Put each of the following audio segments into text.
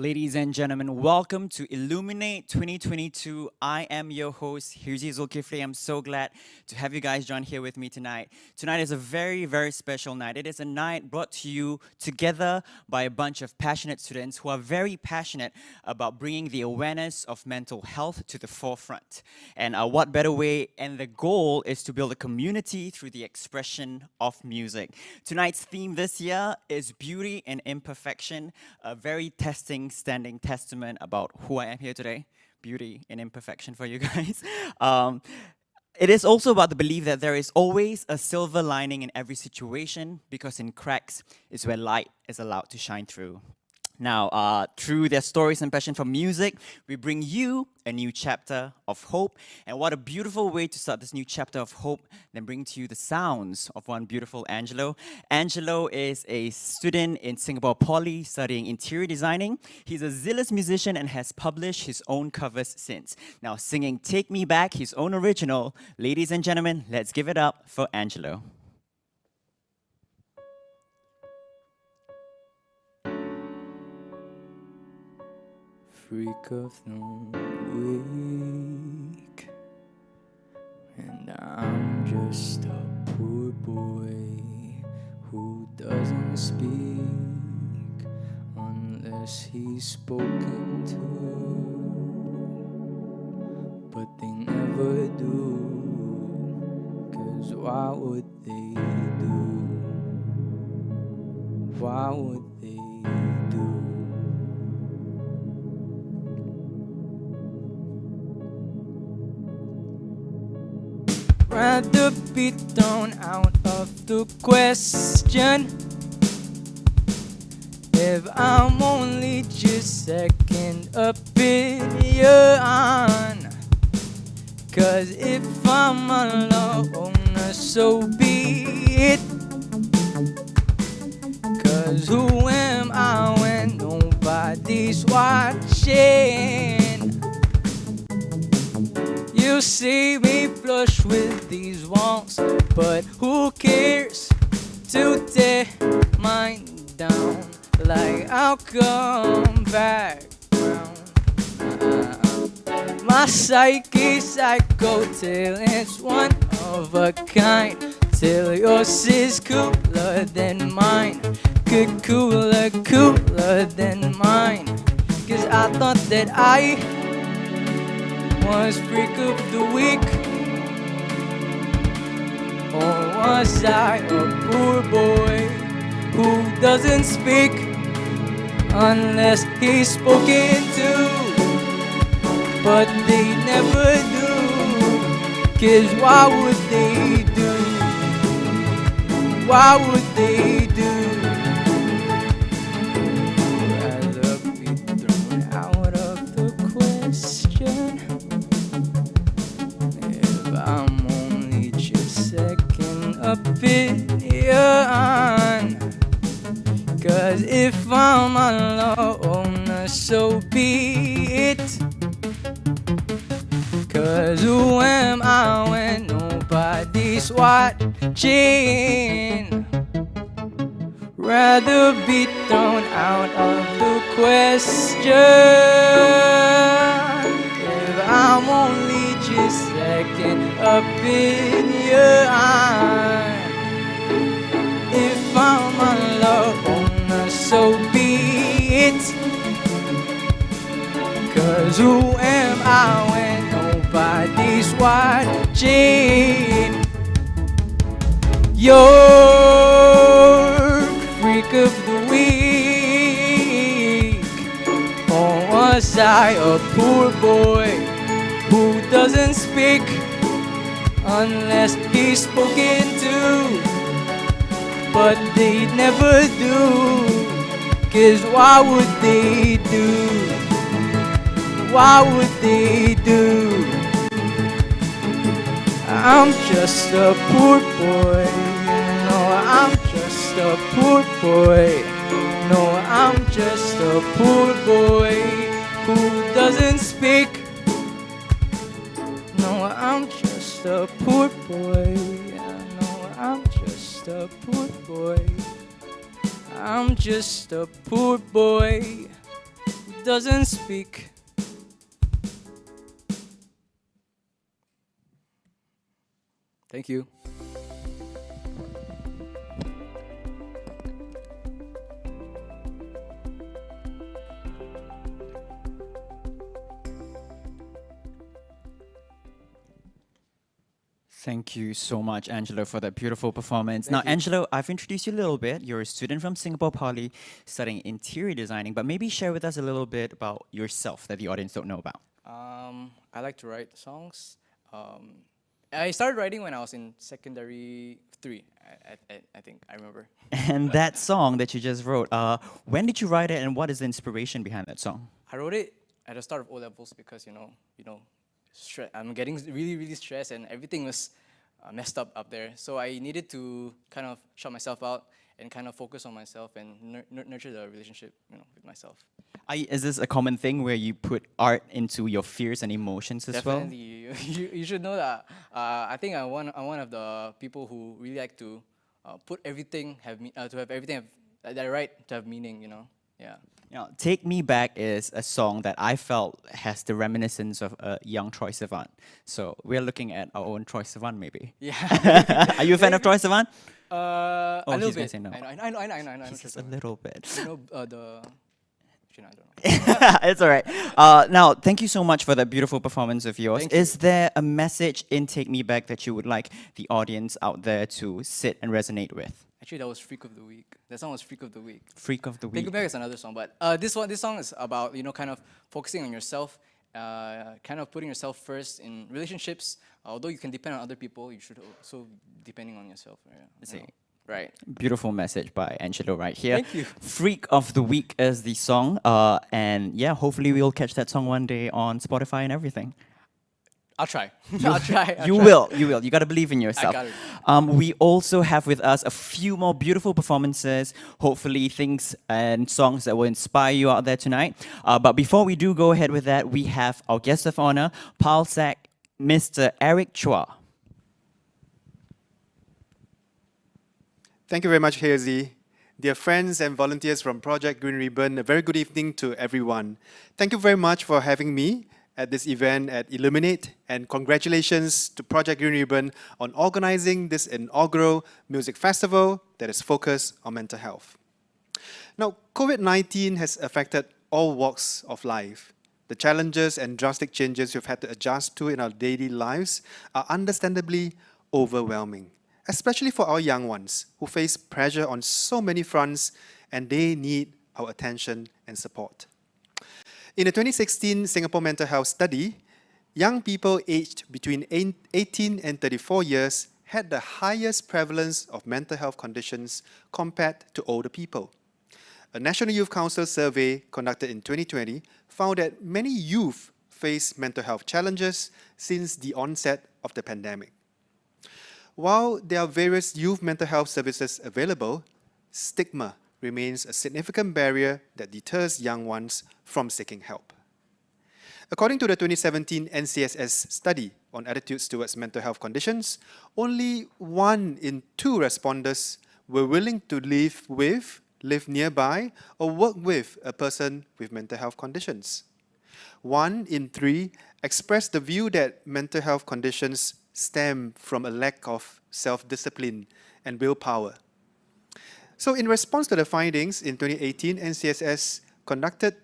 Ladies and gentlemen, welcome to Illuminate 2022. I am your host, Hirzi Zulkifli. I'm so glad to have you guys join here with me tonight. Tonight is a very, very special night. It is a night brought to you together by a bunch of passionate students who are very passionate about bringing the awareness of mental health to the forefront. And what better way? And the goal is to build a community through the expression of music. Tonight's theme this year is beauty and imperfection, a very standing testament about who I am here today. Beauty and imperfection for you guys. It is also about the belief that there is always a silver lining in every situation, because in cracks is where light is allowed to shine through. Now, through their stories and passion for music, we bring you a new chapter of hope. And what a beautiful way to start this new chapter of hope than bring to you the sounds of one beautiful Angelo. Angelo is a student in Singapore Poly studying interior designing. He's a zealous musician and has published his own covers since. Now, singing Take Me Back, his own original. Ladies and gentlemen, let's give it up for Angelo. Freak of the week, and I'm just a poor boy who doesn't speak unless he's spoken to, but they never do, 'cause why would they do? Why would they do? Rather be thrown out of the question if I'm only just second opinion. 'Cause if I'm alone, so be it. 'Cause who am I when nobody's watching? You see me flush with these walls, but who cares to tear mine down? Like I'll come back round. My psyche's psycho till it's one of a kind, till yours is cooler than mine. Good cooler than mine. 'Cause I thought that I was freak of the week, or was I a poor boy who doesn't speak unless he's spoken to? But they never do, 'cause why would they do? Why would they do? Rather be thrown out of the question if I'm only just second opinion. 'Cause if I'm alone, so be it. 'Cause who am I when nobody's watching? Rather be thrown out of the question if I'm only just second opinion. If I'm alone, so be it. 'Cause who am I when nobody's watching? You're freak of the week, or was I a poor boy who doesn't speak unless he's spoken to? But they never do, 'cause why would they do? Why would they do? I'm just a poor boy. No, I'm just a poor boy. No, I'm just a poor boy who doesn't speak. No, I'm just a poor boy. No, I'm just a poor boy. I'm just a poor boy who doesn't speak. Thank you. Thank you so much, Angelo, for that beautiful performance. Thank Now, you. Angelo, I've introduced you a little bit. You're a student from Singapore Poly studying interior designing, but maybe share with us a little bit about yourself that the audience don't know about. I like to write songs. I started writing when I was in secondary 3, I think, I remember. And that song that you just wrote, when did you write it and what is the inspiration behind that song? I wrote it at the start of O levels because I'm getting really, really stressed and everything was messed up there. So I needed to kind of shut myself out and kind of focus on myself and nurture the relationship, with myself. Is this a common thing where you put art into your fears and emotions as well? Definitely, you should know that. I think I'm one of the people who really like to put everything to have everything that I write to have meaning. Yeah. Now, Take Me Back is a song that I felt has the reminiscence of a young Troye Sivan. So we're looking at our own Troye Sivan, maybe. Yeah. Are you a fan of Troye Sivan? A Oh, little she's gonna bit. say no. I know. Just a little bit. The. Actually, no, I don't know. It's all right. Now, thank you so much for that beautiful performance of yours. Thank you. Is there a message in Take Me Back that you would like the audience out there to sit and resonate with? Actually, that was Freak of the Week. That song was Freak of the Week. Freak of the Take Me week. Back is another song, but this song is about kind of focusing on yourself, kind of putting yourself first in relationships. Although you can depend on other people, you should also depending on yourself. See. Right. Beautiful message by Angelo right here. Thank you. Freak of the Week is the song. And yeah, hopefully we'll catch that song one day on Spotify and everything. I'll try. I'll try. You will. You got to believe in yourself. got it. We also have with us a few more beautiful performances, hopefully things and songs that will inspire you out there tonight. But before we do go ahead with that, we have our guest of honor, PALSAC, Mr. Eric Chua. Thank you very much, Hazy. Dear friends and volunteers from Project Green Ribbon, a very good evening to everyone. Thank you very much for having me at this event at Illuminate, and congratulations to Project Green Ribbon on organizing this inaugural music festival that is focused on mental health. Now, COVID-19 has affected all walks of life. The challenges and drastic changes we've had to adjust to in our daily lives are understandably overwhelming, especially for our young ones who face pressure on so many fronts and they need our attention and support. In a 2016 Singapore mental health study, young people aged between 18 and 34 years had the highest prevalence of mental health conditions compared to older people. A National Youth Council survey conducted in 2020 found that many youth face mental health challenges since the onset of the pandemic. While there are various youth mental health services available, stigma remains a significant barrier that deters young ones from seeking help. According to the 2017 NCSS study on attitudes towards mental health conditions, only 1 in 2 responders were willing to live with, live nearby, or work with a person with mental health conditions. 1 in 3 expressed the view that mental health conditions stem from a lack of self-discipline and willpower. So in response to the findings, in 2018, NCSS conducted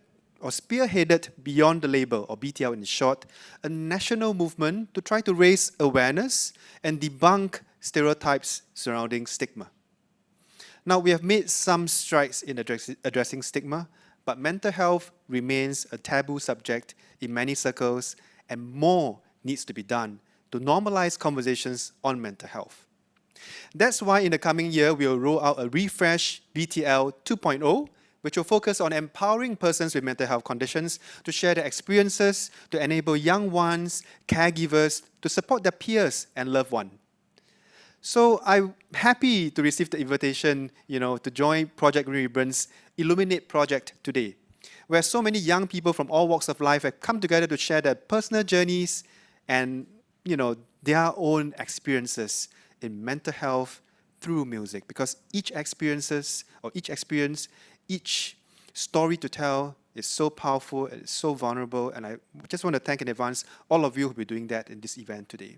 or spearheaded Beyond the Label, or BTL in short, a national movement to try to raise awareness and debunk stereotypes surrounding stigma. Now, we have made some strides in addressing stigma, but mental health remains a taboo subject in many circles, and more needs to be done to normalize conversations on mental health. That's why in the coming year, we'll roll out a refresh BTL 2.0, which will focus on empowering persons with mental health conditions to share their experiences, to enable young ones, caregivers, to support their peers and loved ones. So I'm happy to receive the invitation, to join Project Green Ribbon's Illuminate project today, where so many young people from all walks of life have come together to share their personal journeys and, their own experiences in mental health through music, because each experience, each story to tell is so powerful, it's so vulnerable, and I just want to thank in advance all of you who will be doing that in this event today.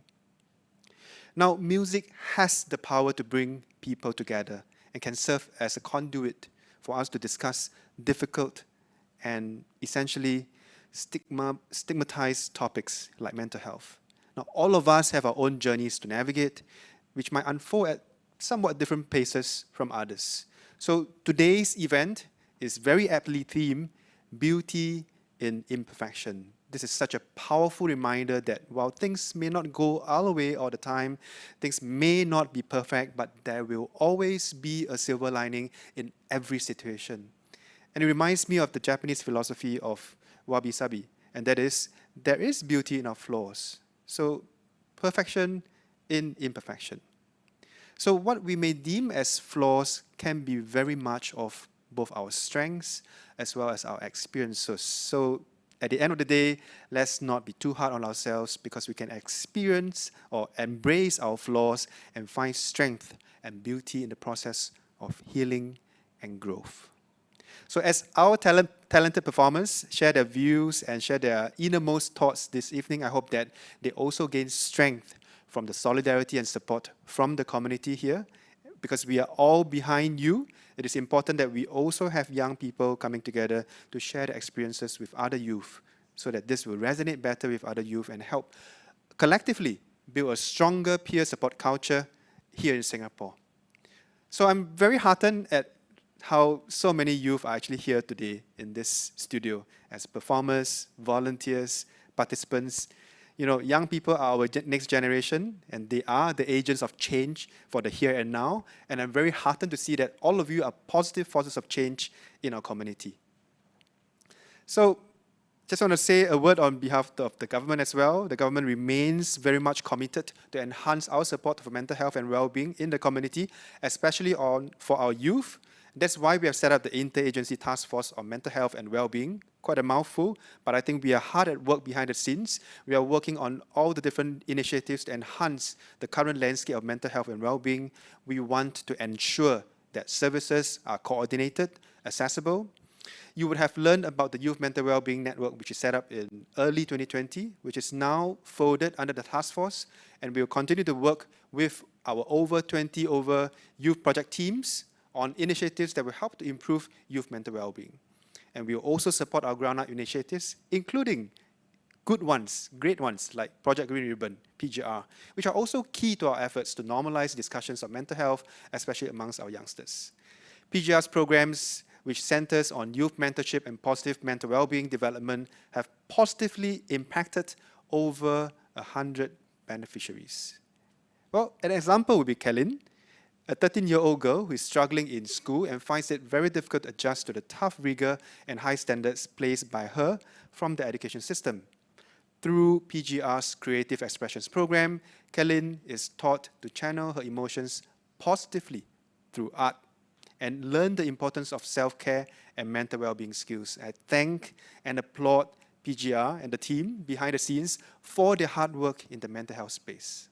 Now, music has the power to bring people together and can serve as a conduit for us to discuss difficult and essentially stigmatized topics like mental health. Now, all of us have our own journeys to navigate, which might unfold at somewhat different paces from others. So today's event is very aptly themed, Beauty in Imperfection. This is such a powerful reminder that while things may not go our way all the time, things may not be perfect, but there will always be a silver lining in every situation. And it reminds me of the Japanese philosophy of wabi-sabi, and that is, there is beauty in our flaws. So, perfection in imperfection. So what we may deem as flaws can be very much of both our strengths as well as our experiences. So at the end of the day, let's not be too hard on ourselves, because we can experience or embrace our flaws and find strength and beauty in the process of healing and growth. So as our talented performers share their views and share their innermost thoughts this evening, I hope that they also gain strength from the solidarity and support from the community here. Because we are all behind you, it is important that we also have young people coming together to share their experiences with other youth, so that this will resonate better with other youth and help collectively build a stronger peer support culture here in Singapore. So I'm very heartened at how so many youth are actually here today in this studio as performers, volunteers, participants. You know, young people are our next generation, and they are the agents of change for the here and now. And I'm very heartened to see that all of you are positive forces of change in our community. So, just want to say a word on behalf of the government as well. The government remains very much committed to enhance our support for mental health and well-being in the community, especially for our youth. That's why we have set up the Interagency Task Force on Mental Health and Wellbeing. Quite a mouthful, but I think we are hard at work behind the scenes. We are working on all the different initiatives to enhance the current landscape of mental health and well-being. We want to ensure that services are coordinated, accessible. You would have learned about the Youth Mental Wellbeing Network, which is set up in early 2020, which is now folded under the task force, and we will continue to work with our over 20 youth project teams on initiatives that will help to improve youth mental well-being. And we will also support our ground-up initiatives, including good ones, great ones, like Project Green Ribbon, PGR, which are also key to our efforts to normalize discussions of mental health, especially amongst our youngsters. PGR's programs, which centers on youth mentorship and positive mental well-being development, have positively impacted over 100 beneficiaries. Well, an example would be Kellyn, a 13-year-old girl who is struggling in school and finds it very difficult to adjust to the tough rigor and high standards placed by her from the education system. Through PGR's Creative Expressions program, Kellyn is taught to channel her emotions positively through art and learn the importance of self-care and mental well-being skills. I thank and applaud PGR and the team behind the scenes for their hard work in the mental health space.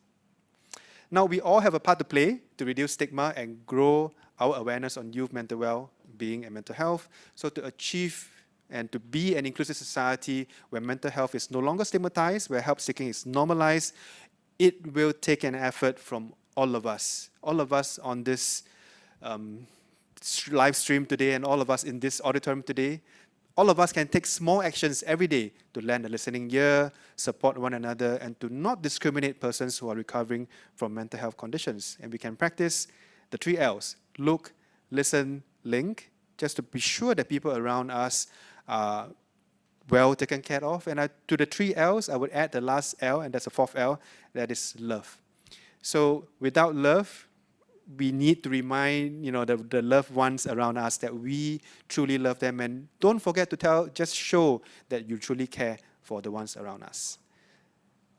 Now, we all have a part to play to reduce stigma and grow our awareness on youth mental well-being and mental health. So to achieve and to be an inclusive society where mental health is no longer stigmatized, where help seeking is normalized, it will take an effort from all of us on this live stream today, and all of us in this auditorium today. All of us can take small actions every day to lend a listening ear, support one another, and to not discriminate persons who are recovering from mental health conditions. And we can practice the 3 L's: look, listen, link, just to be sure that people around us are well taken care of. And to the 3 L's, I would add the last L, and that's a 4th L, that is love. So without love, we need to remind the loved ones around us that we truly love them, and don't forget to just show that you truly care for the ones around us.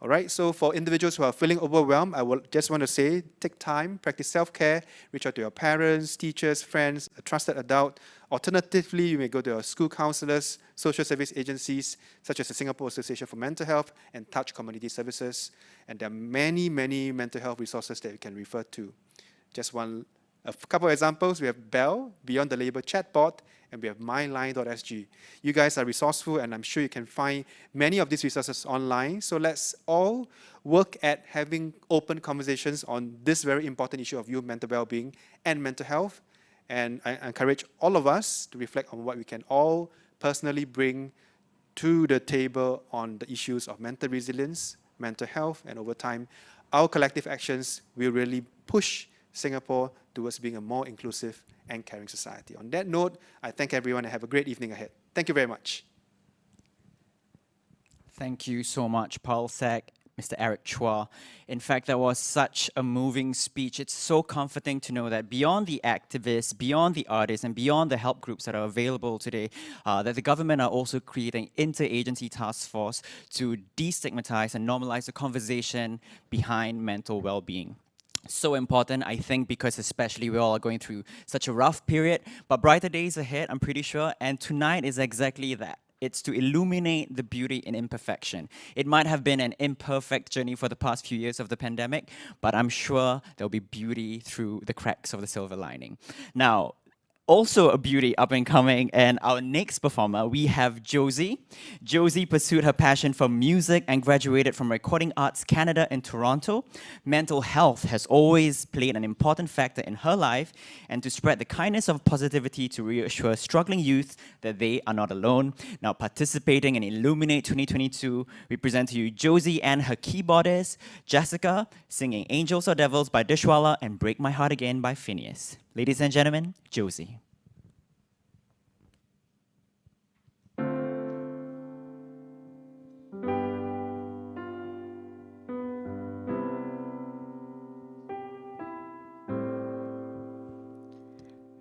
All right, so for individuals who are feeling overwhelmed, I would just want to say, take time, practice self-care, reach out to your parents, teachers, friends, a trusted adult. Alternatively, you may go to your school counselors, social service agencies, such as the Singapore Association for Mental Health and Touch Community Services. And there are many, many mental health resources that you can refer to. Just a couple of examples. We have Bell, Beyond the Label chatbot, and we have myline.sg. You guys are resourceful, and I'm sure you can find many of these resources online. So let's all work at having open conversations on this very important issue of youth mental well-being and mental health. And I encourage all of us to reflect on what we can all personally bring to the table on the issues of mental resilience, mental health, and over time, our collective actions will really push Singapore towards being a more inclusive and caring society. On that note, I thank everyone and have a great evening ahead. Thank you very much. Thank you so much, Paul Sack, Mr. Eric Chua. In fact, that was such a moving speech. It's so comforting to know that beyond the activists, beyond the artists, and beyond the help groups that are available today, that the government are also creating interagency task force to destigmatize and normalize the conversation behind mental well-being. So important, I think, because especially we all are going through such a rough period, but brighter days ahead, I'm pretty sure, and tonight is exactly that. It's to illuminate the beauty in imperfection. It might have been an imperfect journey for the past few years of the pandemic, but I'm sure there'll be beauty through the cracks of the silver lining. Now, also a beauty up and coming, and our next performer, we have Josie. Josie pursued her passion for music and graduated from Recording Arts Canada in Toronto. Mental health has always played an important factor in her life, and to spread the kindness of positivity to reassure struggling youth that they are not alone. Now participating in Illuminate 2022, we present to you Josie and her keyboardist, Jessica, singing Angels or Devils by Dishwalla and Break My Heart Again by Phineas. Ladies and gentlemen, Josie.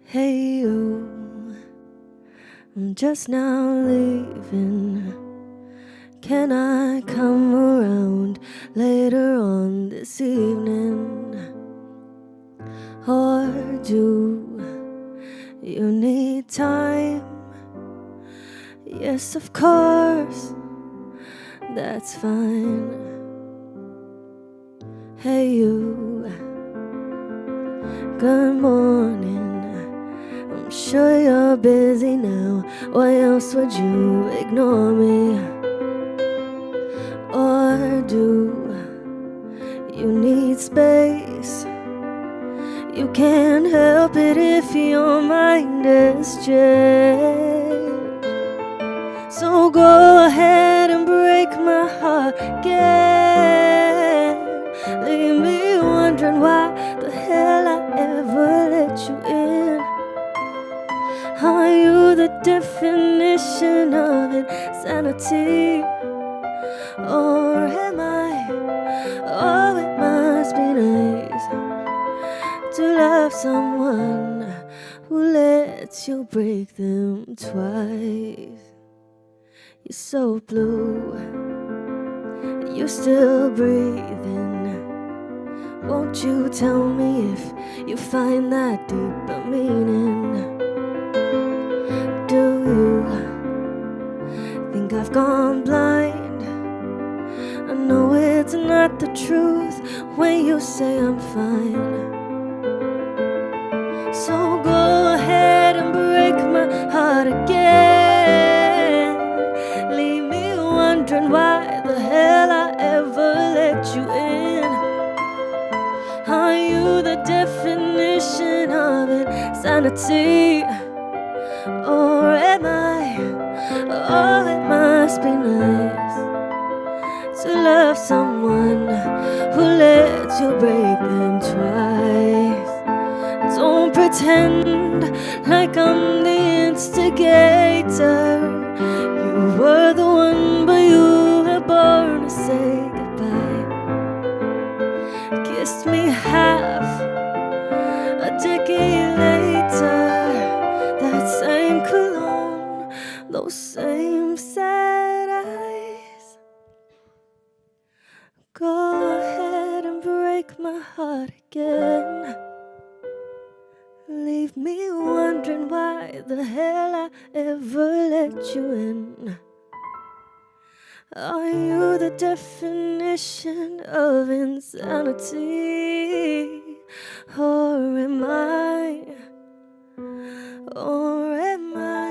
Hey you, I'm just now leaving. Can I come around later on this evening? Or do you need time? Yes, of course, that's fine. Hey you, good morning. I'm sure you're busy now. Why else would you ignore me? Or do you need space? You can't help it if your mind is changed. So go ahead and break my heart again. Leave me wondering why the hell I ever let you in. Are you the definition of insanity? Or am I? Oh, it must be nice to love someone who lets you break them twice. You're so blue, you're still breathing. Won't you tell me if you find that deeper meaning? Do you think I've gone blind? I know it's not the truth when you say I'm fine. So go ahead and break my heart again. Leave me wondering why the hell I ever let you in. Are you the definition of insanity? Or am I? Oh, it must be nice to love someone who lets you break them twice. Don't pretend like I'm the instigator. You were the one, but you were born to say goodbye. Kissed me half a decade later. That same cologne, those same sad eyes. Go ahead and break my heart again. Leave me wondering why the hell I ever let you in. Are you the definition of insanity? Or am I? Or am I?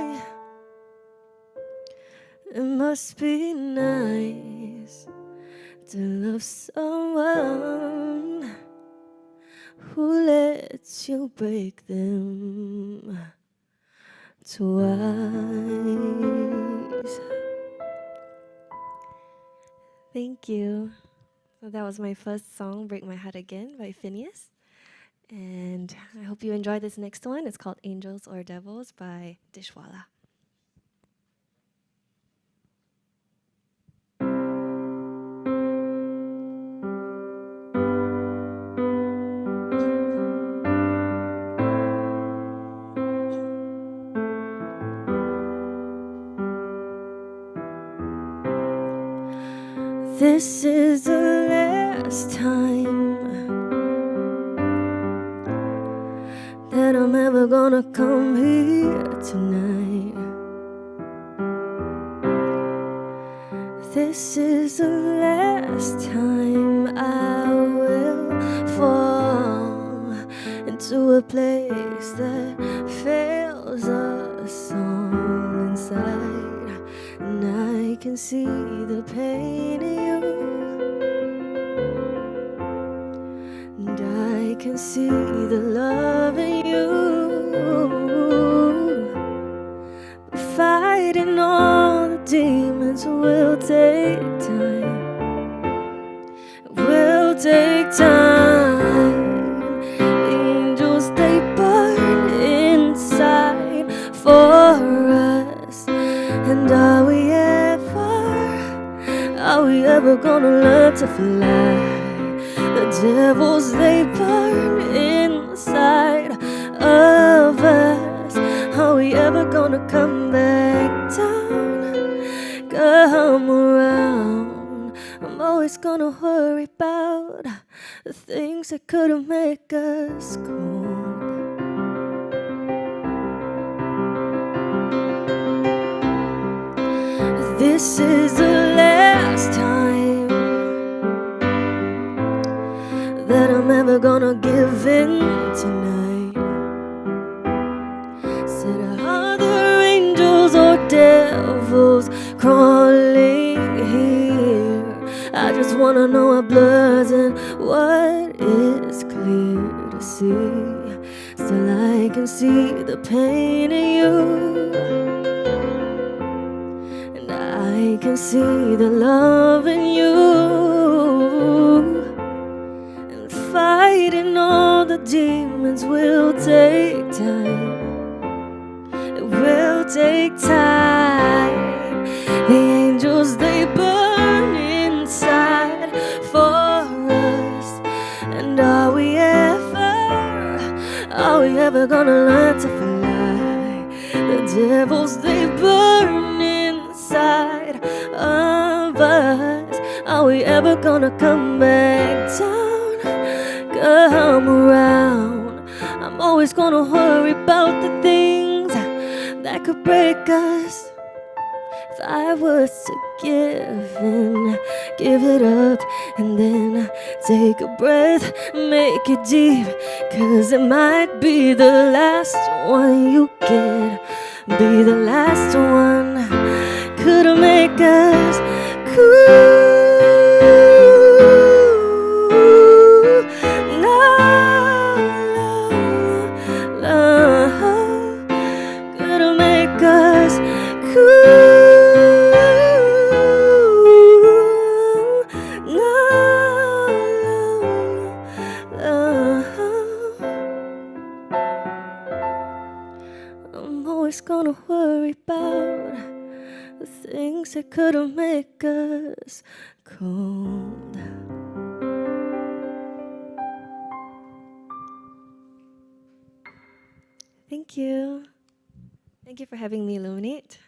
must be nice to love someone who lets you break them twice. Thank you. So that was my first song, Break My Heart Again by Phineas. And I hope you enjoy this next one. It's called Angels or Devils by Dishwalla. This is the last time that I'm ever gonna come here tonight. This is the last time I will fall into a place that fails us all inside. And I can see the pain in you, and I can see the love in you. But fighting all the demons will take time. It will take time. The angels, they burn inside for us. And are we ever gonna learn to fly? The devils, they burn inside of us. Are we ever gonna come back down? Come around. I'm always gonna worry about the things that couldn't make us cold. This is the last time that I'm ever gonna give in tonight. Said, are there angels or devils crawling here? I just wanna know what blurs and what is clear to see. Still I can see the pain in you, I can see the love in you. And fighting all the demons will take time. It will take time. The angels, they burn inside for us. And are we ever gonna learn to fly? The devils, they burn inside of us. Are we ever gonna come back down? Come around. I'm always gonna worry about the things that could break us. If I was to give it up, and then take a breath, make it deep, 'cause it might be the last one you get, be the last one. Could make us cool. Could make us cool. I'm always gonna worry about the things that couldn't make us cold. Thank you. Thank you for having me, Illuminate.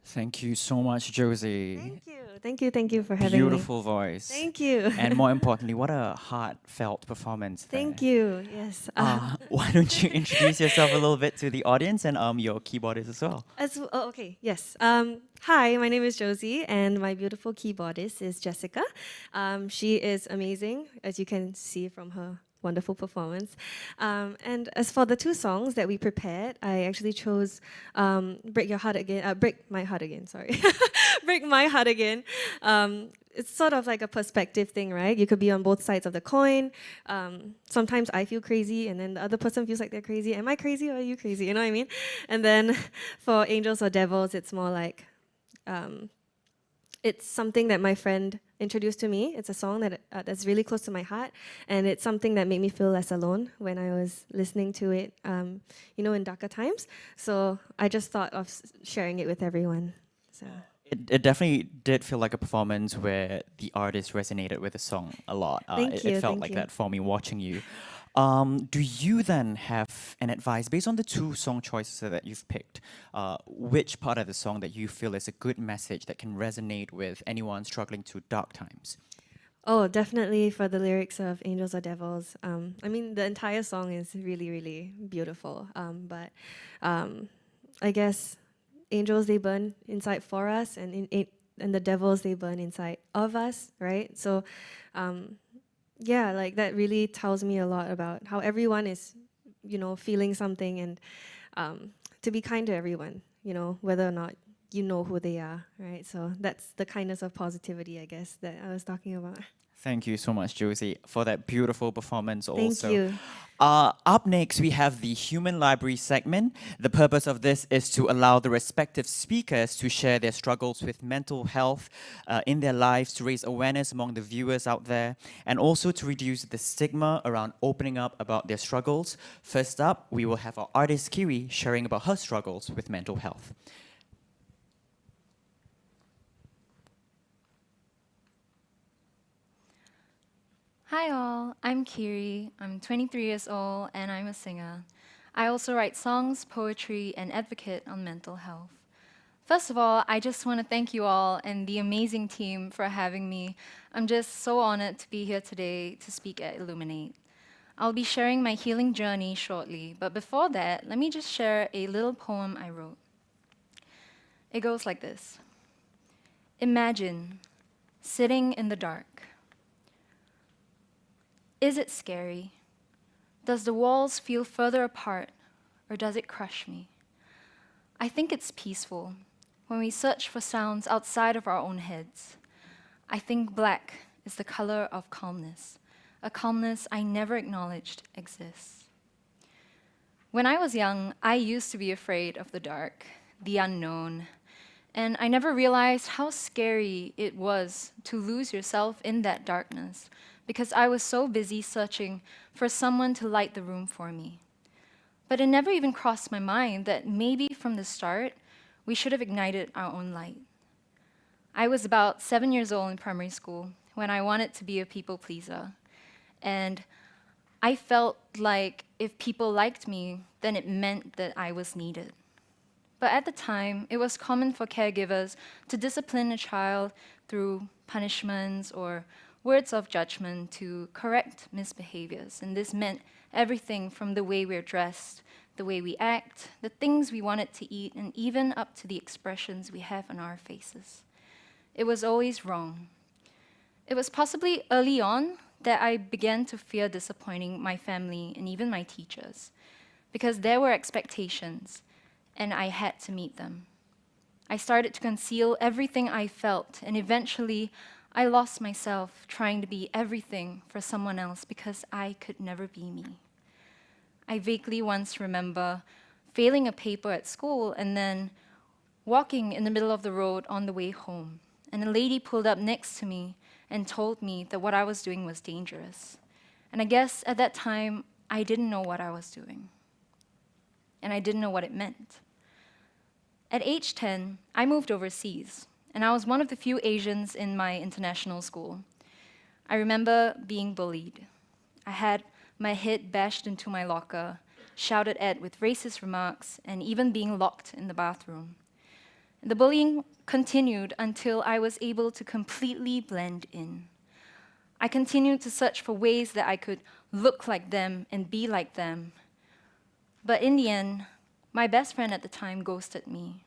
Thank you so much, Josie. Thank you. Thank you for having me. Beautiful voice. Thank you. And more importantly, what a heartfelt performance there. Thank you. Yes. Why don't you introduce yourself a little bit to the audience and your keyboardist as well? Okay. Yes. Hi, my name is Josie, and my beautiful keyboardist is Jessica. She is amazing, as you can see from her wonderful performance. And as for the two songs that we prepared, I actually chose "Break Your Heart Again." "Break My Heart Again." Sorry, "Break My Heart Again." It's sort of like a perspective thing, right? You could be on both sides of the coin. Sometimes I feel crazy, and then the other person feels like they're crazy. Am I crazy or are you crazy? You know what I mean? And then for Angels or Devils, it's more like it's something that my friend introduced to me. It's a song that's really close to my heart, and it's something that made me feel less alone when I was listening to it, in darker times. So I just thought of sharing it with everyone. So. It definitely did feel like a performance where the artist resonated with the song a lot. It felt like that for me watching you. Do you then have an advice based on the two song choices that you've picked? Which part of the song that you feel is a good message that can resonate with anyone struggling through dark times? Oh, definitely for the lyrics of Angels or Devils. The entire song is really, really beautiful. But I guess angels, they burn inside for us, and the devils, they burn inside of us, right? So yeah, like that really tells me a lot about how everyone is, feeling something, and to be kind to everyone, whether or not you know who they are, right? So that's the kindness of positivity, I guess, that I was talking about. Thank you so much, Josie, for that beautiful performance also. Thank you. Up next, we have the Human Library segment. The purpose of this is to allow the respective speakers to share their struggles with mental health in their lives, to raise awareness among the viewers out there, and also to reduce the stigma around opening up about their struggles. First up, we will have our artist Kiri sharing about her struggles with mental health. Hi all, I'm Kiri. I'm 23 years old and I'm a singer. I also write songs, poetry, and advocate on mental health. First of all, I just want to thank you all and the amazing team for having me. I'm just so honored to be here today to speak at Illuminate. I'll be sharing my healing journey shortly, but before that, let me just share a little poem I wrote. It goes like this. Imagine sitting in the dark. Is it scary? Does the walls feel further apart, or does it crush me? I think it's peaceful when we search for sounds outside of our own heads. I think black is the color of calmness, a calmness I never acknowledged exists. When I was young, I used to be afraid of the dark, the unknown, and I never realized how scary it was to lose yourself in that darkness, because I was so busy searching for someone to light the room for me. But it never even crossed my mind that maybe from the start, we should have ignited our own light. I was about 7 years old in primary school when I wanted to be a people pleaser. And I felt like if people liked me, then it meant that I was needed. But at the time, it was common for caregivers to discipline a child through punishments or words of judgment to correct misbehaviors. And this meant everything from the way we're dressed, the way we act, the things we wanted to eat, and even up to the expressions we have on our faces. It was always wrong. It was possibly early on that I began to fear disappointing my family and even my teachers, because there were expectations, and I had to meet them. I started to conceal everything I felt, and eventually I lost myself trying to be everything for someone else because I could never be me. I vaguely once remember failing a paper at school and then walking in the middle of the road on the way home, and a lady pulled up next to me and told me that what I was doing was dangerous. And I guess at that time, I didn't know what I was doing, and I didn't know what it meant. At age 10, I moved overseas, and I was one of the few Asians in my international school. I remember being bullied. I had my head bashed into my locker, shouted at with racist remarks, and even being locked in the bathroom. The bullying continued until I was able to completely blend in. I continued to search for ways that I could look like them and be like them. But in the end, my best friend at the time ghosted me,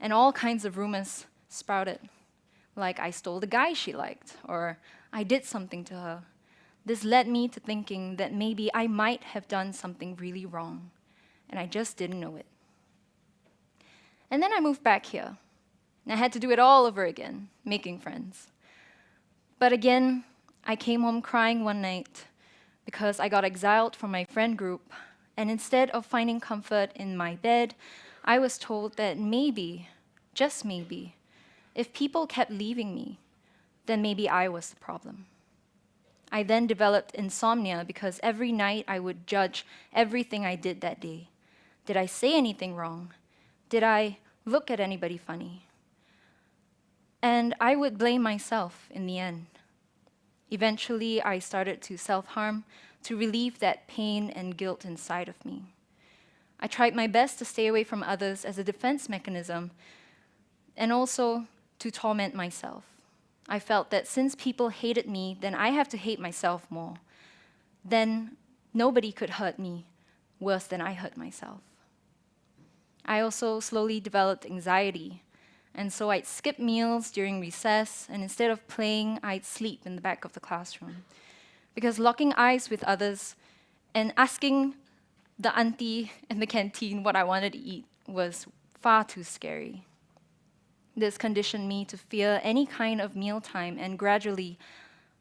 and all kinds of rumors sprouted, like I stole the guy she liked, or I did something to her. This led me to thinking that maybe I might have done something really wrong, and I just didn't know it. And then I moved back here, and I had to do it all over again, making friends. But again, I came home crying one night because I got exiled from my friend group, and instead of finding comfort in my bed, I was told that maybe, just maybe, if people kept leaving me, then maybe I was the problem. I then developed insomnia because every night I would judge everything I did that day. Did I say anything wrong? Did I look at anybody funny? And I would blame myself in the end. Eventually, I started to self-harm to relieve that pain and guilt inside of me. I tried my best to stay away from others as a defense mechanism and also to torment myself. I felt that since people hated me, then I have to hate myself more. Then nobody could hurt me worse than I hurt myself. I also slowly developed anxiety, and so I'd skip meals during recess, and instead of playing, I'd sleep in the back of the classroom. Because locking eyes with others and asking the auntie in the canteen what I wanted to eat was far too scary. This conditioned me to fear any kind of mealtime, and gradually,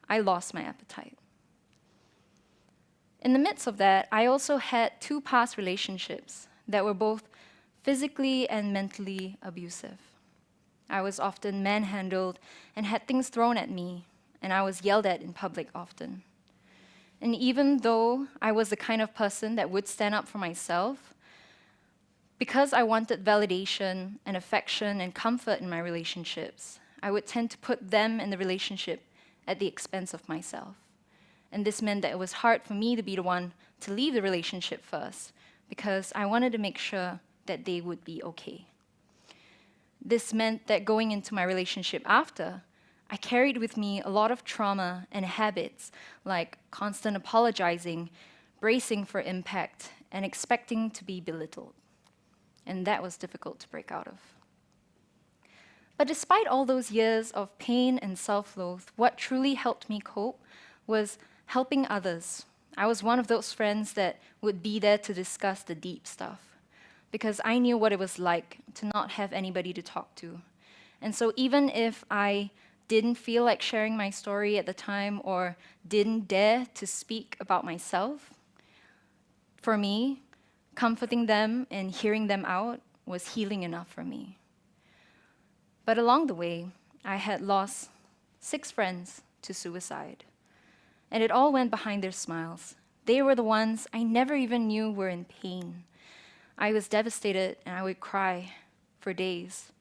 I lost my appetite. In the midst of that, I also had 2 past relationships that were both physically and mentally abusive. I was often manhandled and had things thrown at me, and I was yelled at in public often. And even though I was the kind of person that would stand up for myself, because I wanted validation and affection and comfort in my relationships, I would tend to put them in the relationship at the expense of myself. And this meant that it was hard for me to be the one to leave the relationship first, because I wanted to make sure that they would be okay. This meant that going into my relationship after, I carried with me a lot of trauma and habits like constant apologizing, bracing for impact, and expecting to be belittled. And that was difficult to break out of. But despite all those years of pain and self-loathe, what truly helped me cope was helping others. I was one of those friends that would be there to discuss the deep stuff, because I knew what it was like to not have anybody to talk to. And so even if I didn't feel like sharing my story at the time or didn't dare to speak about myself, for me, comforting them and hearing them out was healing enough for me. But along the way, I had lost 6 friends to suicide. And it all went behind their smiles. They were the ones I never even knew were in pain. I was devastated and I would cry for days.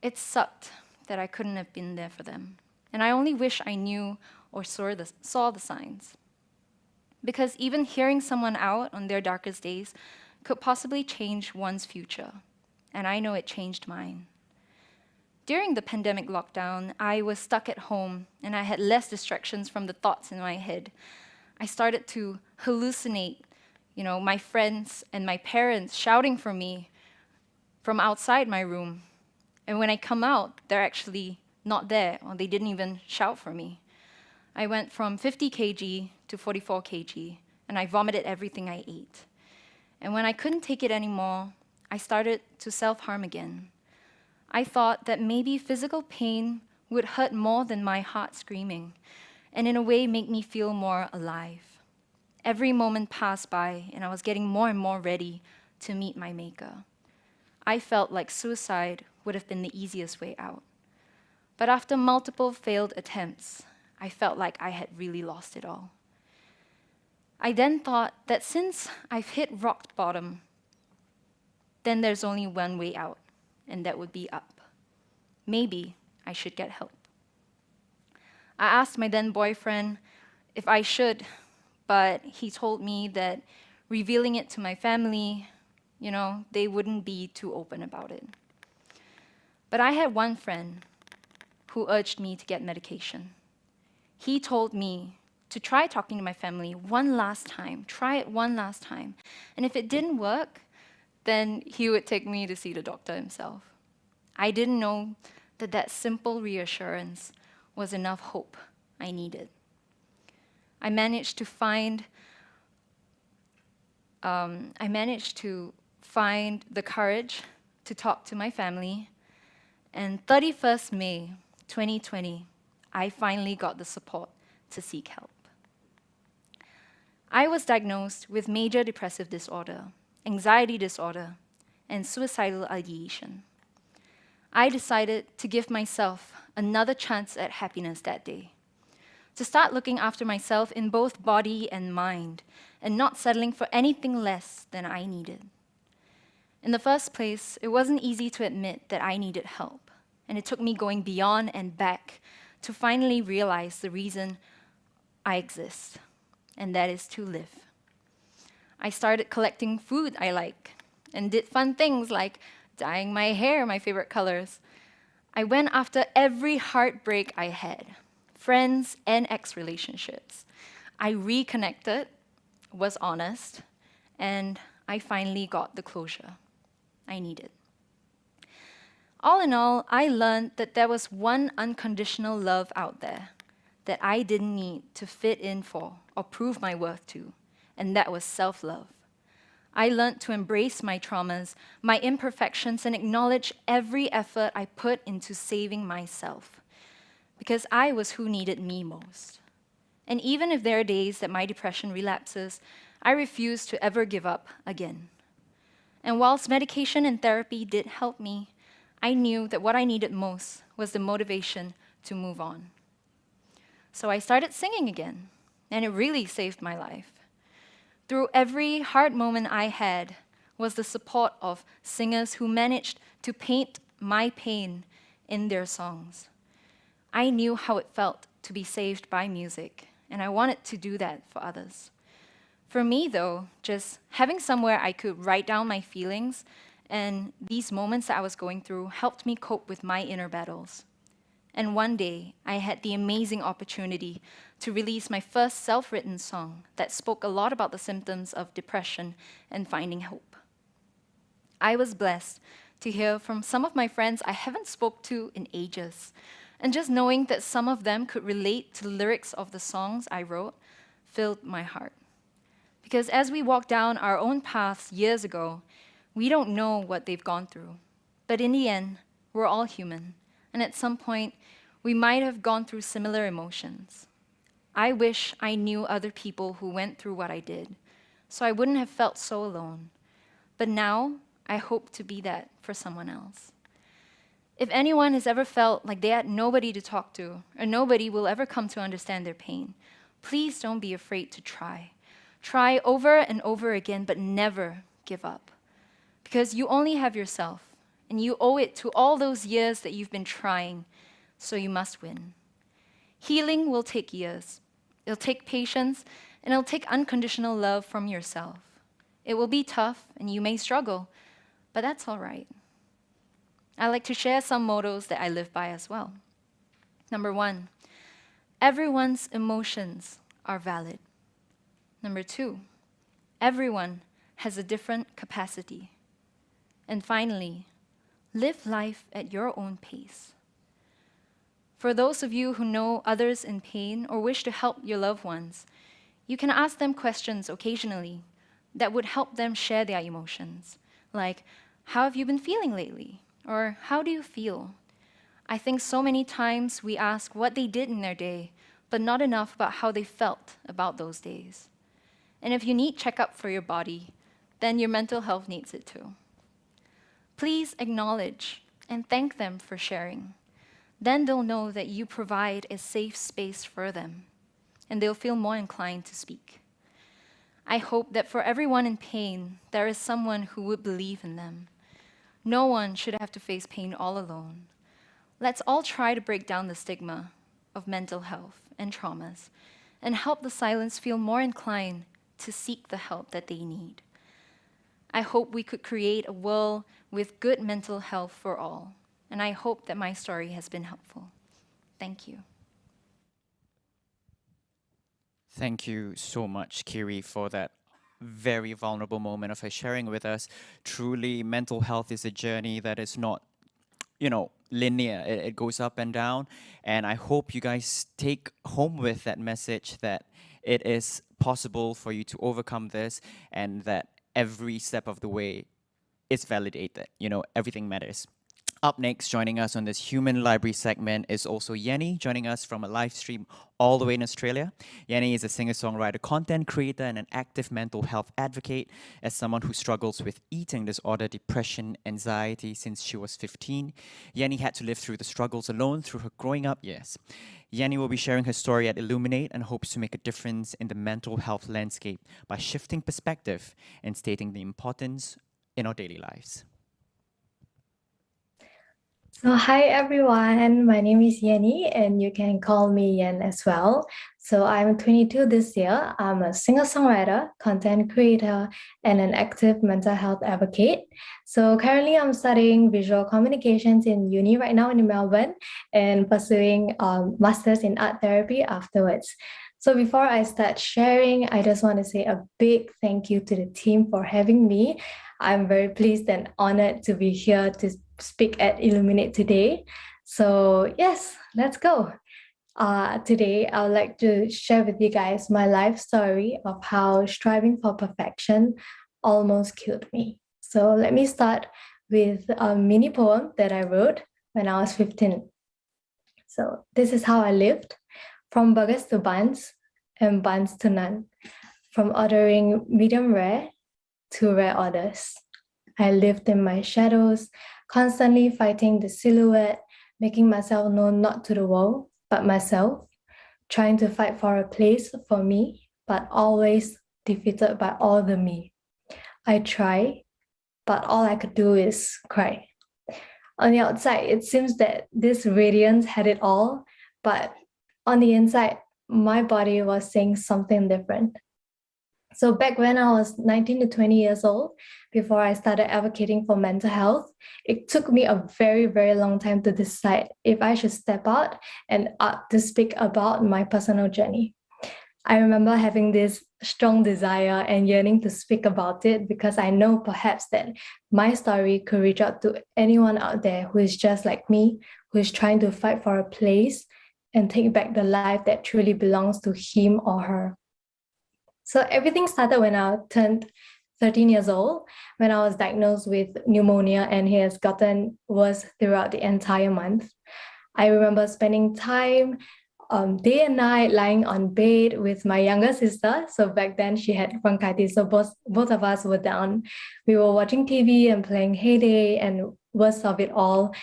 It sucked that I couldn't have been there for them. And I only wish I knew or saw the signs. Because even hearing someone out on their darkest days could possibly change one's future. And I know it changed mine. During the pandemic lockdown, I was stuck at home and I had less distractions from the thoughts in my head. I started to hallucinate, my friends and my parents shouting for me from outside my room. And when I come out, they're actually not there, or they didn't even shout for me. I went from 50 kg to 44 kg, and I vomited everything I ate. And when I couldn't take it anymore, I started to self-harm again. I thought that maybe physical pain would hurt more than my heart screaming, and in a way make me feel more alive. Every moment passed by, and I was getting more and more ready to meet my maker. I felt like suicide would have been the easiest way out. But after multiple failed attempts, I felt like I had really lost it all. I then thought that since I've hit rock bottom, then there's only one way out, and that would be up. Maybe I should get help. I asked my then boyfriend if I should, but he told me that revealing it to my family, they wouldn't be too open about it. But I had one friend who urged me to get medication. He told me to try talking to my family one last time, try it one last time. And if it didn't work, then he would take me to see the doctor himself. I didn't know that that simple reassurance was enough hope I needed. I managed to find the courage to talk to my family, and 31st May 2020, I finally got the support to seek help. I was diagnosed with major depressive disorder, anxiety disorder, and suicidal ideation. I decided to give myself another chance at happiness that day, to start looking after myself in both body and mind, and not settling for anything less than I needed. In the first place, it wasn't easy to admit that I needed help, and it took me going beyond and back to finally realize the reason I exist, and that is to live. I started collecting food I like, and did fun things like dyeing my hair my favorite colors. I went after every heartbreak I had, friends and ex-relationships. I reconnected, was honest, and I finally got the closure I needed. All in all, I learned that there was one unconditional love out there that I didn't need to fit in for or prove my worth to, and that was self-love. I learned to embrace my traumas, my imperfections, and acknowledge every effort I put into saving myself, because I was who needed me most. And even if there are days that my depression relapses, I refuse to ever give up again. And whilst medication and therapy did help me, I knew that what I needed most was the motivation to move on. So I started singing again, and it really saved my life. Through every hard moment I had was the support of singers who managed to paint my pain in their songs. I knew how it felt to be saved by music, and I wanted to do that for others. For me, though, just having somewhere I could write down my feelings and these moments that I was going through helped me cope with my inner battles. And one day, I had the amazing opportunity to release my first self-written song that spoke a lot about the symptoms of depression and finding hope. I was blessed to hear from some of my friends I haven't spoke to in ages, and just knowing that some of them could relate to the lyrics of the songs I wrote filled my heart. Because as we walk down our own paths years ago, we don't know what they've gone through. But in the end, we're all human, and at some point, we might have gone through similar emotions. I wish I knew other people who went through what I did, so I wouldn't have felt so alone. But now, I hope to be that for someone else. If anyone has ever felt like they had nobody to talk to, or nobody will ever come to understand their pain, please don't be afraid to try. Try over and over again, but never give up. Because you only have yourself, and you owe it to all those years that you've been trying, so you must win. Healing will take years. It'll take patience, and it'll take unconditional love from yourself. It will be tough, and you may struggle, but that's all right. I like to share some mottos that I live by as well. Number 1, everyone's emotions are valid. Number 2, everyone has a different capacity. And finally, live life at your own pace. For those of you who know others in pain or wish to help your loved ones, you can ask them questions occasionally that would help them share their emotions, like, how have you been feeling lately? Or how do you feel? I think so many times we ask what they did in their day, but not enough about how they felt about those days. And if you need checkup for your body, then your mental health needs it too. Please acknowledge and thank them for sharing. Then they'll know that you provide a safe space for them, and they'll feel more inclined to speak. I hope that for everyone in pain, there is someone who would believe in them. No one should have to face pain all alone. Let's all try to break down the stigma of mental health and traumas and help the silence feel more inclined to seek the help that they need. I hope we could create a world with good mental health for all, and I hope that my story has been helpful. Thank you. Thank you so much, Kiri, for that very vulnerable moment of her sharing with us. Truly, mental health is a journey that is not, linear. It goes up and down. And I hope you guys take home with that message that it is possible for you to overcome this and that every step of the way is validated. Everything matters. Up next, joining us on this Human Library segment is also Yenny, joining us from a live stream all the way in Australia. Yenny is a singer-songwriter, content creator, and an active mental health advocate. As someone who struggles with eating disorder, depression, anxiety since she was 15, Yenny had to live through the struggles alone through her growing up years. Yenny will be sharing her story at Illuminate and hopes to make a difference in the mental health landscape by shifting perspective and stating the importance in our daily lives. So hi everyone, my name is Yenny and you can call me Yen as well. So I'm 22 this year. I'm a singer-songwriter, content creator, and an active mental health advocate. So currently I'm studying visual communications in uni right now in Melbourne and pursuing masters in art therapy afterwards. So before I start sharing, I just want to say a big thank you to the team for having me. I'm very pleased and honored to be here to speak at Illuminate today. So yes, let's go. Today, I would like to share with you guys my life story of how striving for perfection almost killed me. So let me start with a mini poem that I wrote when I was 15. So this is how I lived, from burgers to buns and buns to none, from ordering medium rare to rare orders. I lived in my shadows, constantly fighting the silhouette, making myself known not to the world, but myself, trying to fight for a place for me, but always defeated by all the me. I try, but all I could do is cry. On the outside, it seems that this radiance had it all, but on the inside, my body was saying something different. So back when I was 19 to 20 years old, before I started advocating for mental health, it took me a very, very long time to decide if I should step out and to speak about my personal journey. I remember having this strong desire and yearning to speak about it because I know perhaps that my story could reach out to anyone out there who is just like me, who is trying to fight for a place and take back the life that truly belongs to him or her. So everything started when I turned 13 years old, when I was diagnosed with pneumonia and it has gotten worse throughout the entire month. I remember spending time day and night lying on bed with my younger sister. So back then she had bronchitis, so both of us were down. We were watching TV and playing Heyday, and worst of it all,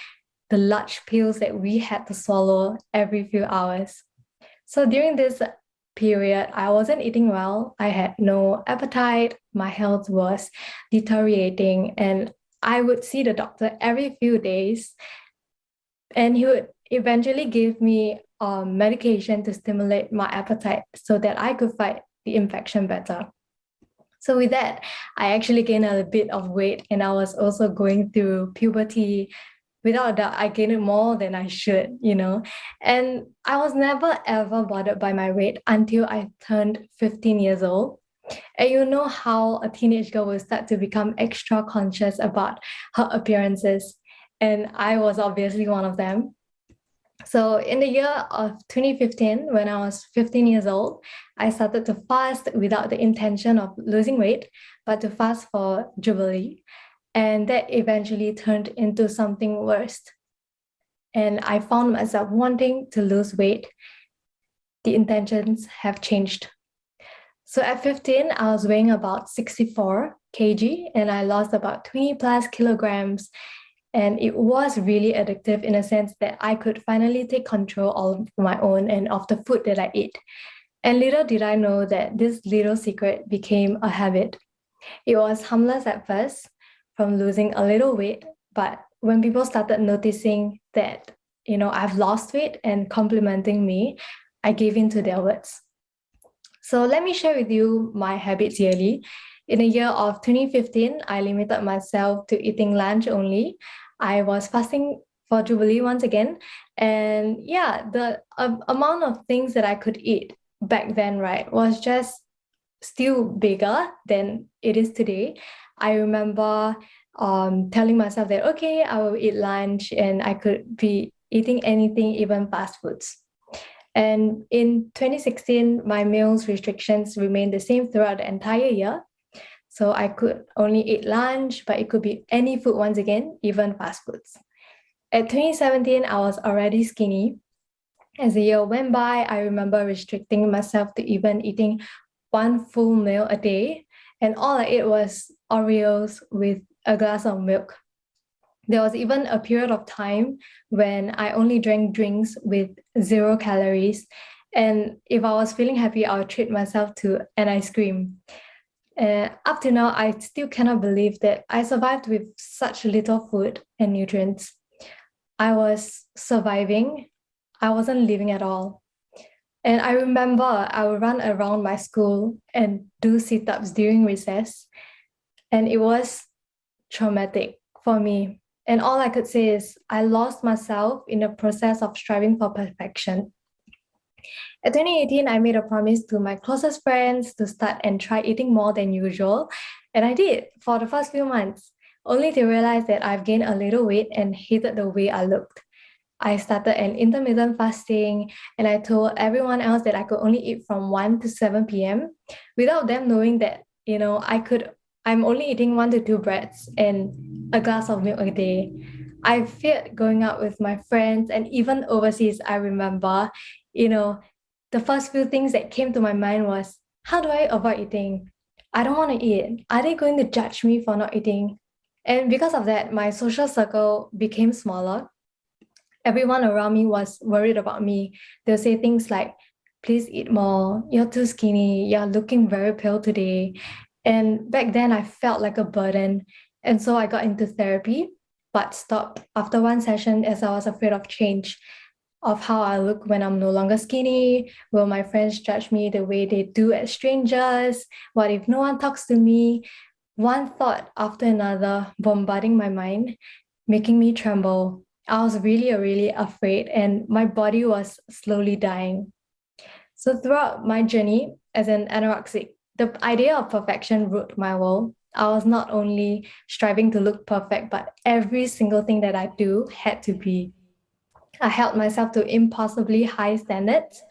the large pills that we had to swallow every few hours. So during this period, I wasn't eating well. I had no appetite. My health was deteriorating, and I would see the doctor every few days. And he would eventually give me medication to stimulate my appetite so that I could fight the infection better. So with that, I actually gained a bit of weight, and I was also going through puberty. Without a doubt, I gained more than I should, And I was never ever bothered by my weight until I turned 15 years old. And you know how a teenage girl will start to become extra conscious about her appearances. And I was obviously one of them. So in the year of 2015, when I was 15 years old, I started to fast without the intention of losing weight, but to fast for Jubilee. And that eventually turned into something worse. And I found myself wanting to lose weight. The intentions have changed. So at 15, I was weighing about 64 kg and I lost about 20 plus kilograms. And it was really addictive in a sense that I could finally take control of my own and of the food that I eat. And little did I know that this little secret became a habit. It was harmless at first, from losing a little weight, but when people started noticing that, I've lost weight and complimenting me, I gave in to their words. So let me share with you my habits yearly. In the year of 2015, I limited myself to eating lunch only. I was fasting for Jubilee once again. And yeah, the amount of things that I could eat back then, right, was just still bigger than it is today. I remember telling myself that, okay, I will eat lunch and I could be eating anything, even fast foods. And in 2016, my meals restrictions remained the same throughout the entire year. So I could only eat lunch, but it could be any food once again, even fast foods. At 2017, I was already skinny. As the year went by, I remember restricting myself to even eating one full meal a day. And all I ate was Oreos with a glass of milk. There was even a period of time when I only drank drinks with 0 calories. And if I was feeling happy, I would treat myself to an ice cream. Up to now, I still cannot believe that I survived with such little food and nutrients. I was surviving. I wasn't living at all. And I remember I would run around my school and do sit-ups during recess. And it was traumatic for me. And all I could say is I lost myself in the process of striving for perfection. At 2018, I made a promise to my closest friends to start and try eating more than usual. And I did for the first few months, only to realize that I've gained a little weight and hated the way I looked. I started an intermittent fasting and I told everyone else that I could only eat from 1 to 7 p.m. without them knowing that, I'm only eating 1 to 2 breads and a glass of milk a day. I feared going out with my friends, and even overseas, I remember, the first few things that came to my mind was, how do I avoid eating? I don't want to eat. Are they going to judge me for not eating? And because of that, my social circle became smaller. Everyone around me was worried about me. They'll say things like, please eat more. You're too skinny. You're looking very pale today. And back then, I felt like a burden. And so I got into therapy, but stopped after one session as I was afraid of change, of how I look when I'm no longer skinny. Will my friends judge me the way they do as strangers? What if no one talks to me? One thought after another bombarding my mind, making me tremble. I was really, really afraid, and my body was slowly dying. So throughout my journey as an anorexic, the idea of perfection ruled my world. I was not only striving to look perfect, but every single thing that I do had to be. I held myself to impossibly high standards.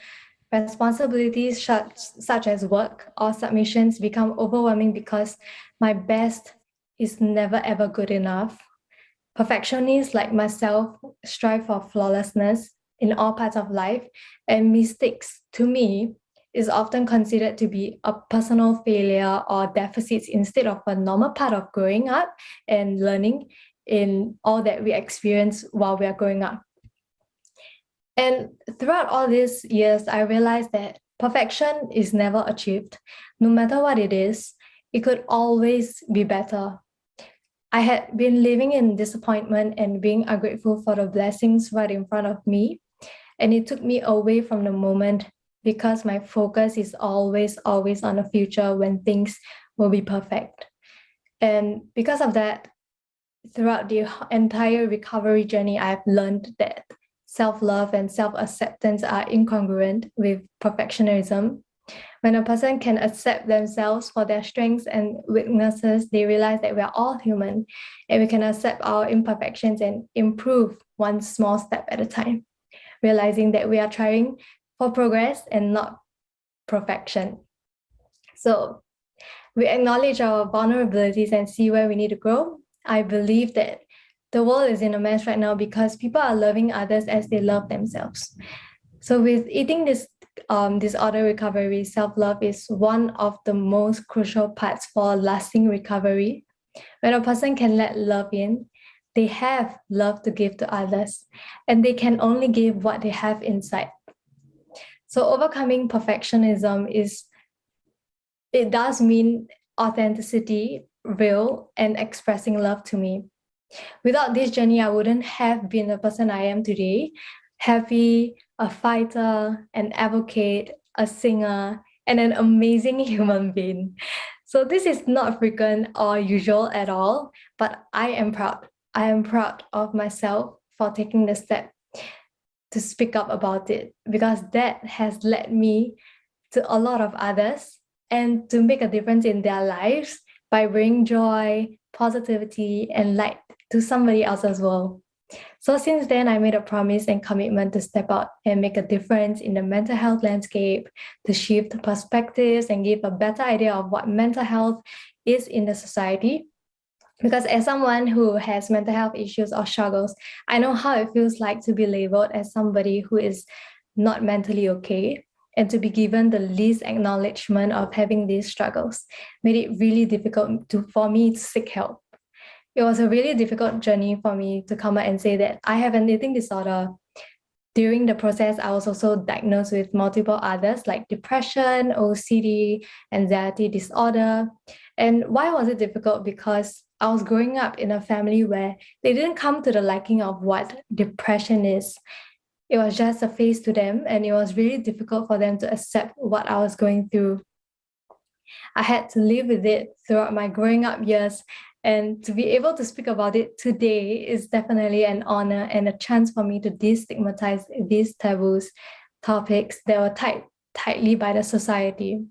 Responsibilities such as work or submissions become overwhelming because my best is never ever good enough. Perfectionists like myself strive for flawlessness in all parts of life, and mistakes, to me, is often considered to be a personal failure or deficits instead of a normal part of growing up and learning in all that we experience while we are growing up. And throughout all these years, I realized that perfection is never achieved. No matter what it could always be better. I had been living in disappointment and being ungrateful for the blessings right in front of me. And it took me away from the moment because my focus is always on the future when things will be perfect. And because of that, throughout the entire recovery journey, I've learned that self-love and self-acceptance are incongruent with perfectionism. When a person can accept themselves for their strengths and weaknesses, they realize that we are all human and we can accept our imperfections and improve one small step at a time, realizing that we are trying for progress and not perfection. So we acknowledge our vulnerabilities and see where we need to grow. I believe that the world is in a mess right now because people are loving others as they love themselves. So with eating disorder recovery, self-love is one of the most crucial parts for lasting recovery. When a person can let love in, they have love to give to others, and they can only give what they have inside. So overcoming perfectionism it does mean authenticity, real, and expressing love to me. Without this journey, I wouldn't have been the person I am today, happy, a fighter, an advocate, a singer, and an amazing human being. So this is not frequent or usual at all, but I am proud. I am proud of myself for taking the step to speak up about it, because that has led me to a lot of others and to make a difference in their lives by bringing joy, positivity, and light to somebody else's world. So since then, I made a promise and commitment to step out and make a difference in the mental health landscape, to shift perspectives and give a better idea of what mental health is in the society. Because as someone who has mental health issues or struggles, I know how it feels like to be labeled as somebody who is not mentally okay, and to be given the least acknowledgement of having these struggles made it really difficult for me to seek help. It was a really difficult journey for me to come out and say that I have an eating disorder. During the process, I was also diagnosed with multiple others like depression, OCD, anxiety disorder. And why was it difficult? Because I was growing up in a family where they didn't come to the liking of what depression is. It was just a phase to them, and it was really difficult for them to accept what I was going through. I had to live with it throughout my growing up years, and to be able to speak about it today is definitely an honor and a chance for me to destigmatize these taboos topics that were tied tightly by the society.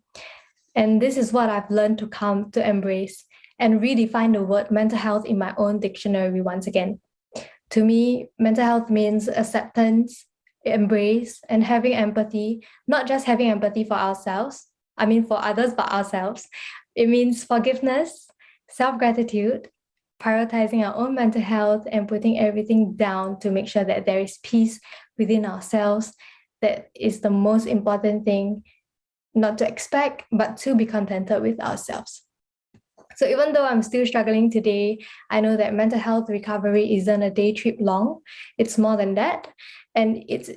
And this is what I've learned to come to embrace and redefine the word mental health in my own dictionary once again. To me, mental health means acceptance, embrace, and having empathy, not just having empathy for ourselves, for others, but ourselves. It means forgiveness, self-gratitude, prioritizing our own mental health, and putting everything down to make sure that there is peace within ourselves. That is the most important thing, not to expect, but to be contented with ourselves. So even though I'm still struggling today, I know that mental health recovery isn't a day trip long. It's more than that. And it's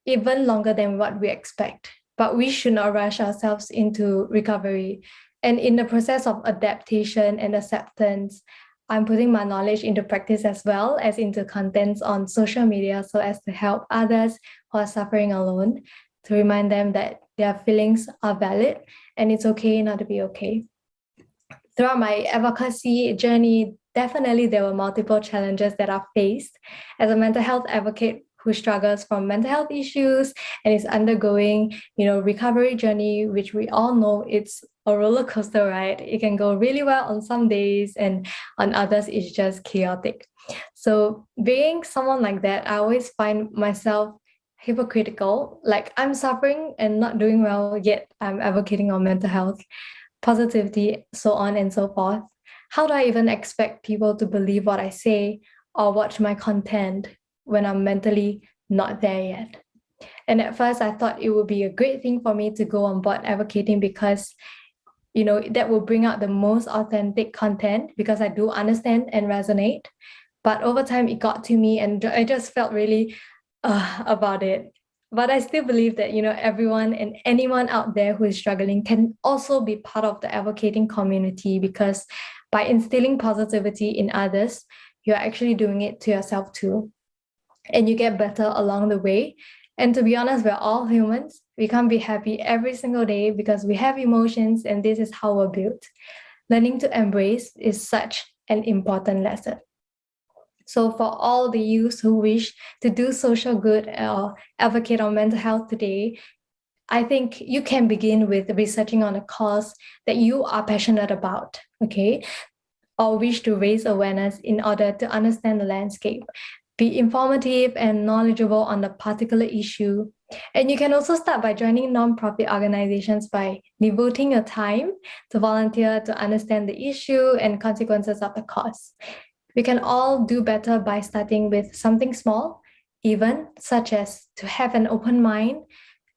even longer than what we expect. But we should not rush ourselves into recovery. And in the process of adaptation and acceptance, I'm putting my knowledge into practice as well as into contents on social media so as to help others who are suffering alone, to remind them that their feelings are valid and it's okay not to be okay. Throughout my advocacy journey, definitely there were multiple challenges that I faced. As a mental health advocate who struggles from mental health issues and is undergoing, recovery journey, which we all know it's a roller coaster ride. It can go really well on some days, and on others it's just chaotic. So being someone like that, I always find myself hypocritical. Like I'm suffering and not doing well, yet I'm advocating on mental health, positivity, so on and so forth. How do I even expect people to believe what I say or watch my content when I'm mentally not there yet? And at first, I thought it would be a great thing for me to go on board advocating because, that will bring out the most authentic content because I do understand and resonate. But over time, it got to me and I just felt really about it. But I still believe that, everyone and anyone out there who is struggling can also be part of the advocating community, because by instilling positivity in others, you're actually doing it to yourself too. And you get better along the way. And to be honest, we're all humans. We can't be happy every single day because we have emotions, and this is how we're built. Learning to embrace is such an important lesson. So for all the youth who wish to do social good or advocate on mental health today, I think you can begin with researching on a cause that you are passionate about, okay? Or wish to raise awareness in order to understand the landscape. Be informative and knowledgeable on the particular issue. And you can also start by joining nonprofit organizations by devoting your time to volunteer to understand the issue and consequences of the cause. We can all do better by starting with something small, even such as to have an open mind,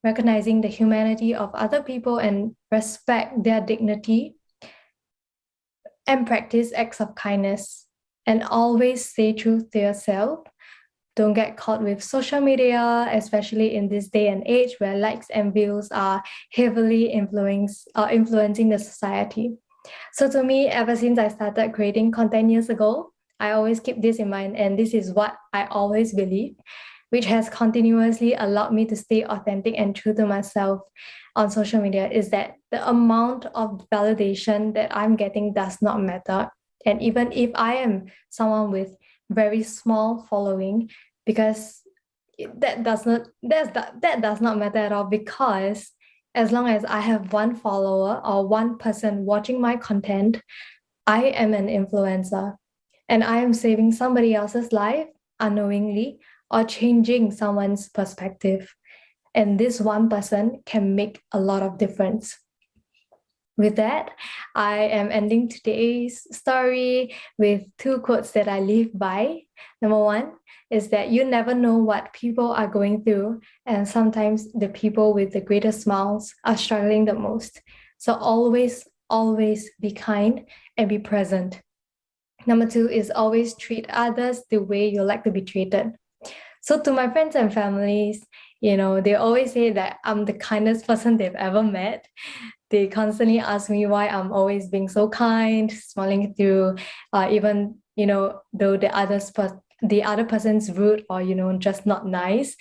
recognizing the humanity of other people and respect their dignity, and practice acts of kindness. And always stay true to yourself. Don't get caught with social media, especially in this day and age where likes and views are heavily influencing the society. So to me, ever since I started creating content years ago, I always keep this in mind, and this is what I always believe, which has continuously allowed me to stay authentic and true to myself on social media, is that the amount of validation that I'm getting does not matter. And even if I am someone with very small following, because that does not matter at all, because as long as I have one follower or one person watching my content, I am an influencer, and I am saving somebody else's life unknowingly or changing someone's perspective. And this one person can make a lot of difference. With that, I am ending today's story with two quotes that I live by. Number one is that you never know what people are going through, and sometimes the people with the greatest smiles are struggling the most. So always, always be kind and be present. Number two is always treat others the way you like to be treated. So to my friends and families, they always say that I'm the kindest person they've ever met. They constantly ask me why I'm always being so kind, smiling through, even though the other person's rude or just not nice.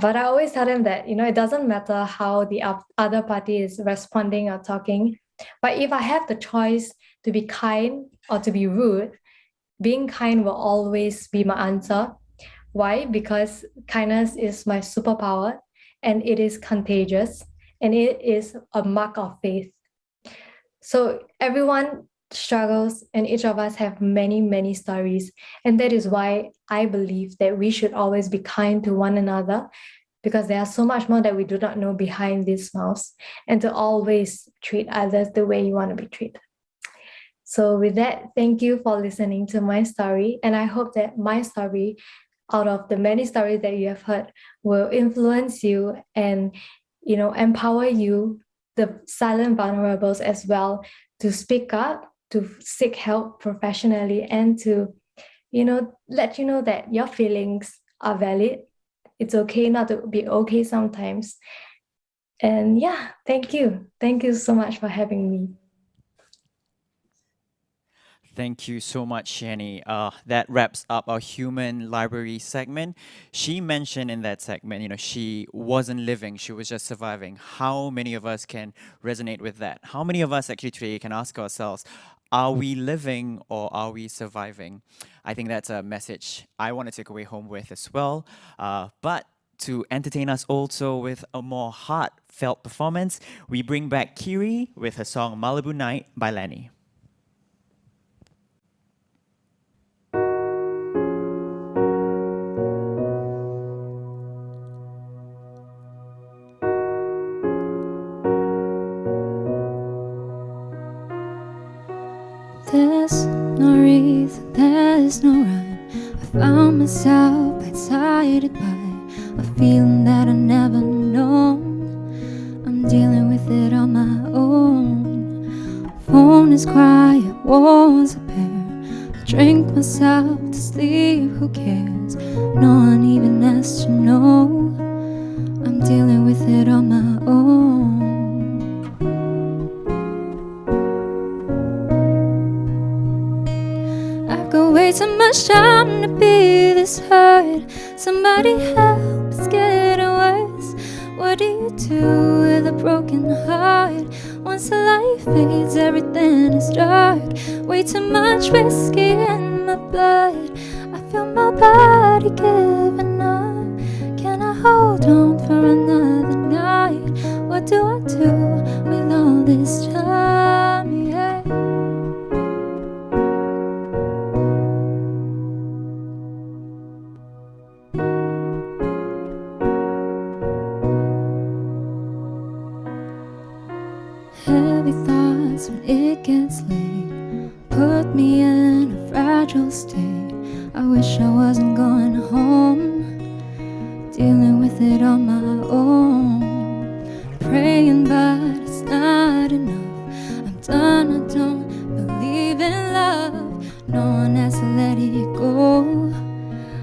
But I always tell them that it doesn't matter how the other party is responding or talking. But if I have the choice to be kind or to be rude, being kind will always be my answer. Why? Because kindness is my superpower, and it is contagious, and it is a mark of faith. So everyone struggles, and each of us have many, many stories. And that is why I believe that we should always be kind to one another, because there are so much more that we do not know behind these smiles, and to always treat others the way you want to be treated. So with that, thank you for listening to my story. And I hope that my story, out of the many stories that you have heard, will influence you and empower you, the silent vulnerables as well, to speak up, to seek help professionally, and to let you know that your feelings are valid. It's okay not to be okay sometimes. And yeah, thank you so much for having me. Thank you so much, Shani. That wraps up our human library segment. She mentioned in that segment, she wasn't living, she was just surviving. How many of us can resonate with that? How many of us actually today can ask ourselves, are we living or are we surviving? I think that's a message I want to take away home with as well. But to entertain us also with a more heartfelt performance, we bring back Kiri with her song Malibu Night by Lenny. There's no reason, there's no rhyme. I found myself excited by a feeling that I never known. I'm dealing with it on my own. Phone is quiet, walls are bare. I drink myself to sleep, who cares? No one even asked to know. I'm dealing with it on my own. Way too much time to be this hurt. Somebody help, it's getting worse. What do you do with a broken heart? Once the light fades, everything is dark. Way too much whiskey in my blood. I feel my body giving up. Can I hold on for another night? What do I do with all this time? Yeah. Heavy thoughts when it gets late put me in a fragile state. I wish I wasn't going home, dealing with it on my own. Praying but it's not enough. I'm done, I don't believe in love. No one has to let it go.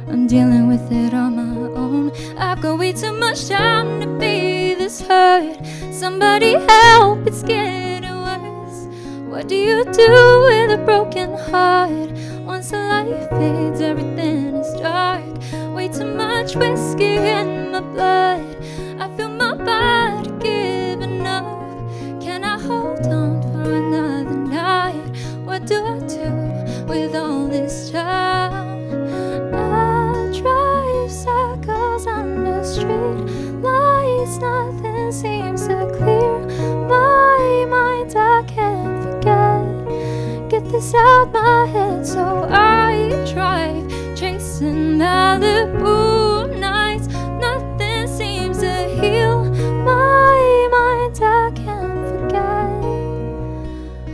I'm dealing with it on my own. I've got way too much time to be this hurt. Somebody help, it's getting worse. What do you do with a broken heart? Once the light fades, everything is dark. Way too much whiskey in my blood. I feel my body giving up. Can I hold on for another night? What do I do with all this time? I drive is out my head, so I drive, chasing Malibu nights. Nothing seems to heal my mind. I can't forget.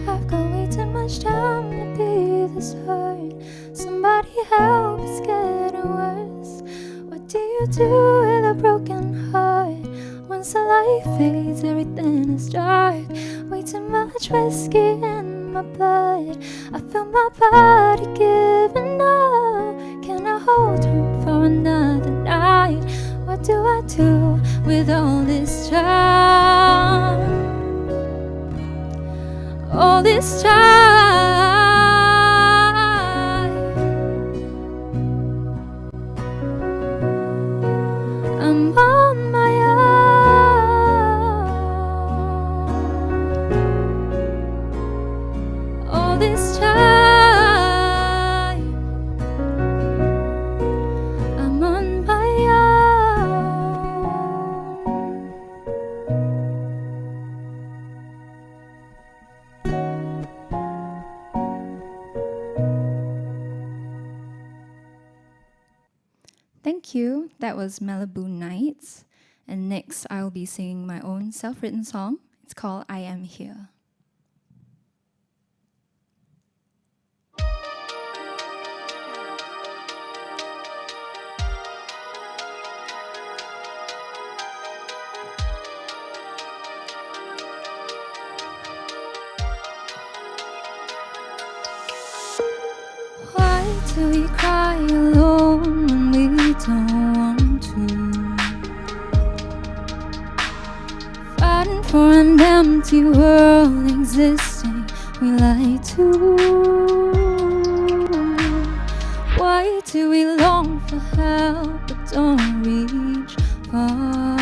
I've got way too much time to be this hurt. Somebody help, it's getting worse. What do you do with a broken heart? Once the light fades, everything is dark. Way too much whiskey in my blood. I feel my body giving up. Can I hold her for another night? What do I do with all this time? All this time I'm on my own. All this time I'm on my own. Thank you. That was Malibu Nights. And next, I'll be singing my own self-written song. It's called I Am Here. Why do we cry alone when we don't want to? Fighting for an empty world existing, we lie to. Why do we long for help but don't reach far?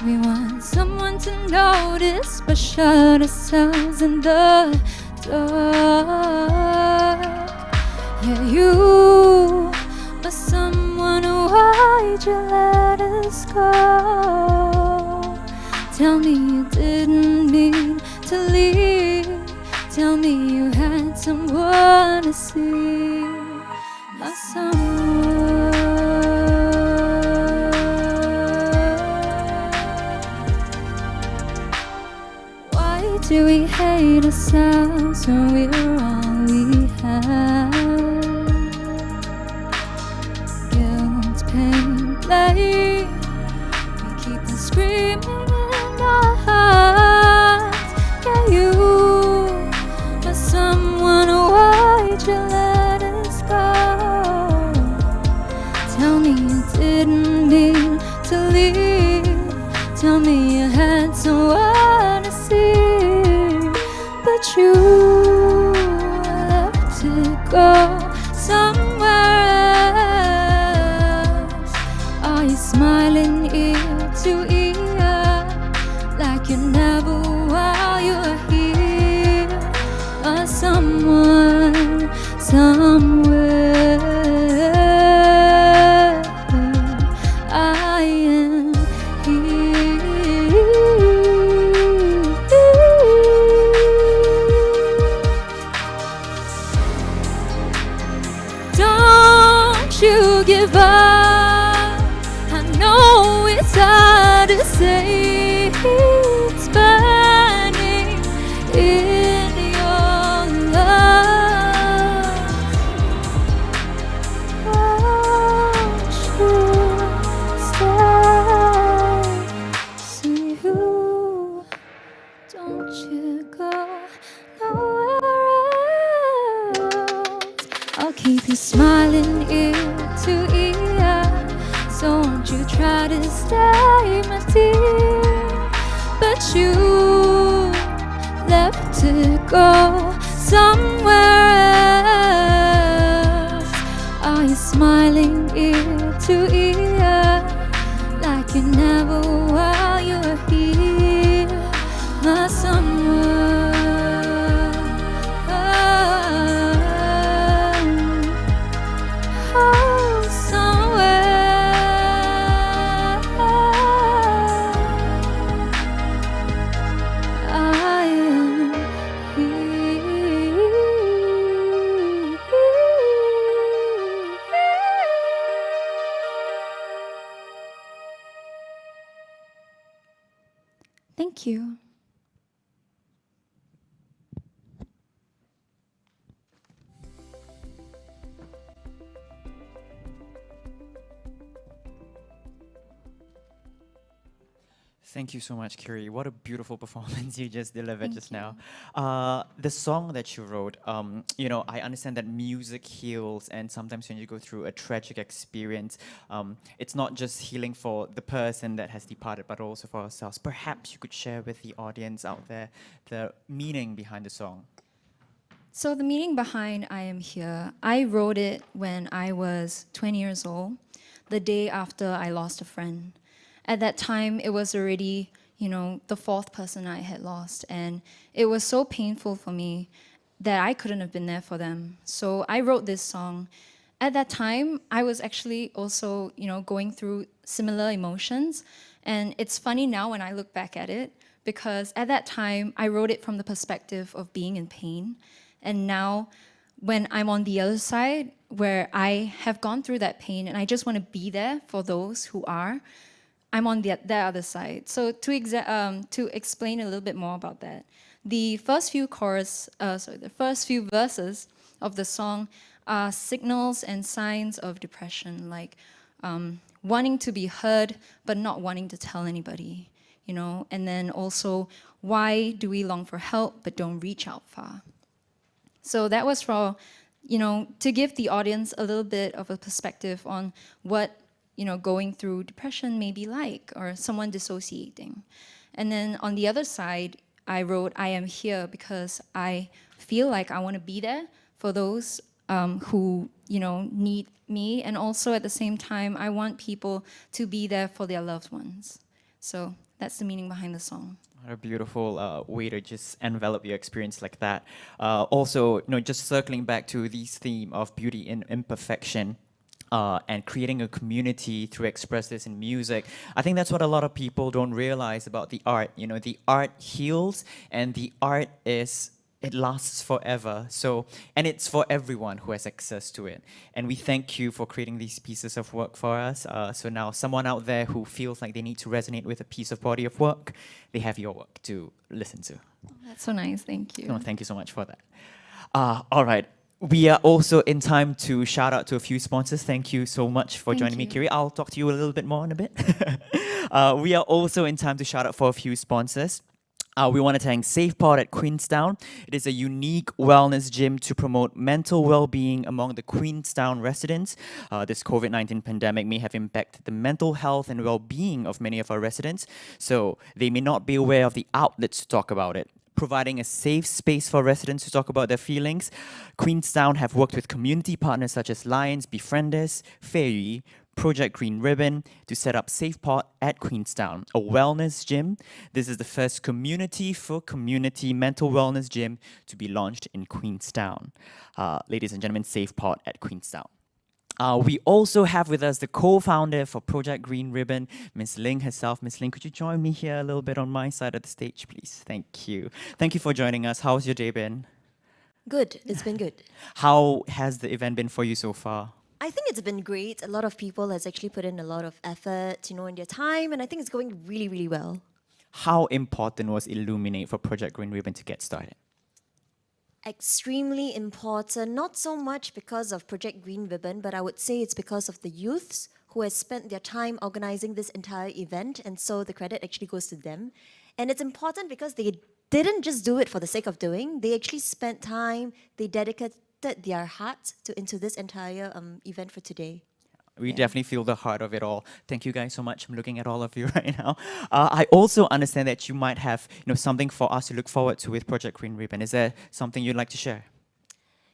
We want someone to notice but shut ourselves in the dark. Yeah, you are someone, why'd you let us go? Tell me you didn't mean to leave. Tell me you had someone to see. My someone. Why do we hate ourselves when we're all we have? Guilt, pain, blame, we keep on screaming in our hearts. Yeah, you are someone, why'd you let us go? Tell me you didn't mean to leave. Tell me you had someone to see, but you left to go somewhere else. Are you smiling ear to ear like you never while you're here? Or someone somewhere? I am here. Don't you give up. I know it's hard to say. It's burning in your lungs. Won't you stay? See you. Don't you go nowhere else. I'll keep you smiling ear to ear. So won't you try to stay, my dear? But you left to go somewhere else. Are you smiling ear to ear like you never while you're here? My someone. Oh, somewhere I am here. Thank you. Thank you so much, Kiri. What a beautiful performance you just delivered Thank just you. now. The song that you wrote, you know, I understand that music heals, and sometimes when you go through a tragic experience, it's not just healing for the person that has departed, but also for ourselves. Perhaps you could share with the audience out there the meaning behind the song. So the meaning behind I Am Here, I wrote it when I was 20 years old, the day after I lost a friend. At that time, it was already, you know, the fourth person I had lost, and it was so painful for me that I couldn't have been there for them. So I wrote this song. At that time, I was actually also, you know, going through similar emotions, and it's funny now when I look back at it, because at that time, I wrote it from the perspective of being in pain. And now, when I'm on the other side, where I have gone through that pain and I just want to be there for those who are, I'm on the other side. So to explain a little bit more about that, the first few verses of the song are signals and signs of depression, like wanting to be heard but not wanting to tell anybody, you know, and then also why do we long for help but don't reach out far. So that was for, you know, to give the audience a little bit of a perspective on what, you know, going through depression may be like, or someone dissociating. And then on the other side, I wrote, I am here because I feel like I want to be there for those who, you know, need me. And also at the same time, I want people to be there for their loved ones. So that's the meaning behind the song. What a beautiful way to just envelop your experience like that. Also, you know, just circling back to this theme of beauty in imperfection. And creating a community to express this in music. I think that's what a lot of people don't realize about the art. You know, the art heals, and the art it lasts forever. So, and it's for everyone who has access to it. And we thank you for creating these pieces of work for us. So now someone out there who feels like they need to resonate with a piece of body of work, they have your work to listen to. That's so nice, thank you. No, thank you so much for that. All right. We are also in time to shout out to a few sponsors. Thank you so much for joining me, Kiri. I'll talk to you a little bit more in a bit. We are also in time to shout out for a few sponsors. We want to thank SafePod at Queenstown. It is a unique wellness gym to promote mental well-being among the Queenstown residents. This COVID-19 pandemic may have impacted the mental health and well-being of many of our residents, so they may not be aware of the outlets to talk about it. Providing a safe space for residents to talk about their feelings, Queenstown have worked with community partners such as Lions Befriend Us, Fairy, Project Green Ribbon to set up SafePod at Queenstown, a wellness gym. This is the first community mental wellness gym to be launched in Queenstown. Ladies and gentlemen, SafePod at Queenstown. We also have with us the co-founder for Project Green Ribbon, Ms. Ling herself. Ms. Ling, could you join me here a little bit on my side of the stage, please? Thank you. Thank you for joining us. How's your day been? Good. It's been good. How has the event been for you so far? I think it's been great. A lot of people has actually put in a lot of effort, you know, in their time, and I think it's going really, really well. How important was Illuminate for Project Green Ribbon to get started? Extremely important, not so much because of Project Green Ribbon, but I would say it's because of the youths who has spent their time organizing this entire event, and so the credit actually goes to them. And it's important because they didn't just do it for the sake of doing, they actually spent time, they dedicated their hearts into this entire event for today. We definitely feel the heart of it all. Thank you guys so much. I'm looking at all of you right now. I also understand that you might have, you know, something for us to look forward to with Project Green Ribbon. Is there something you'd like to share?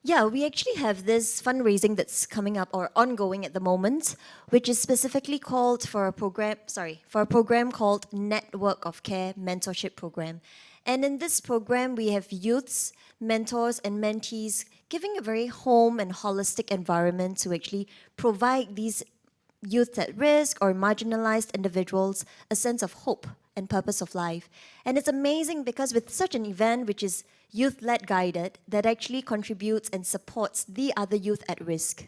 Yeah, we actually have this fundraising that's coming up or ongoing at the moment, which is specifically called for a program called Network of Care Mentorship Program. And in this program, we have youths, mentors, and mentees giving a very home and holistic environment to actually provide these youth at risk or marginalized individuals a sense of hope and purpose of life. And it's amazing because with such an event, which is youth-led guided, that actually contributes and supports the other youth at risk.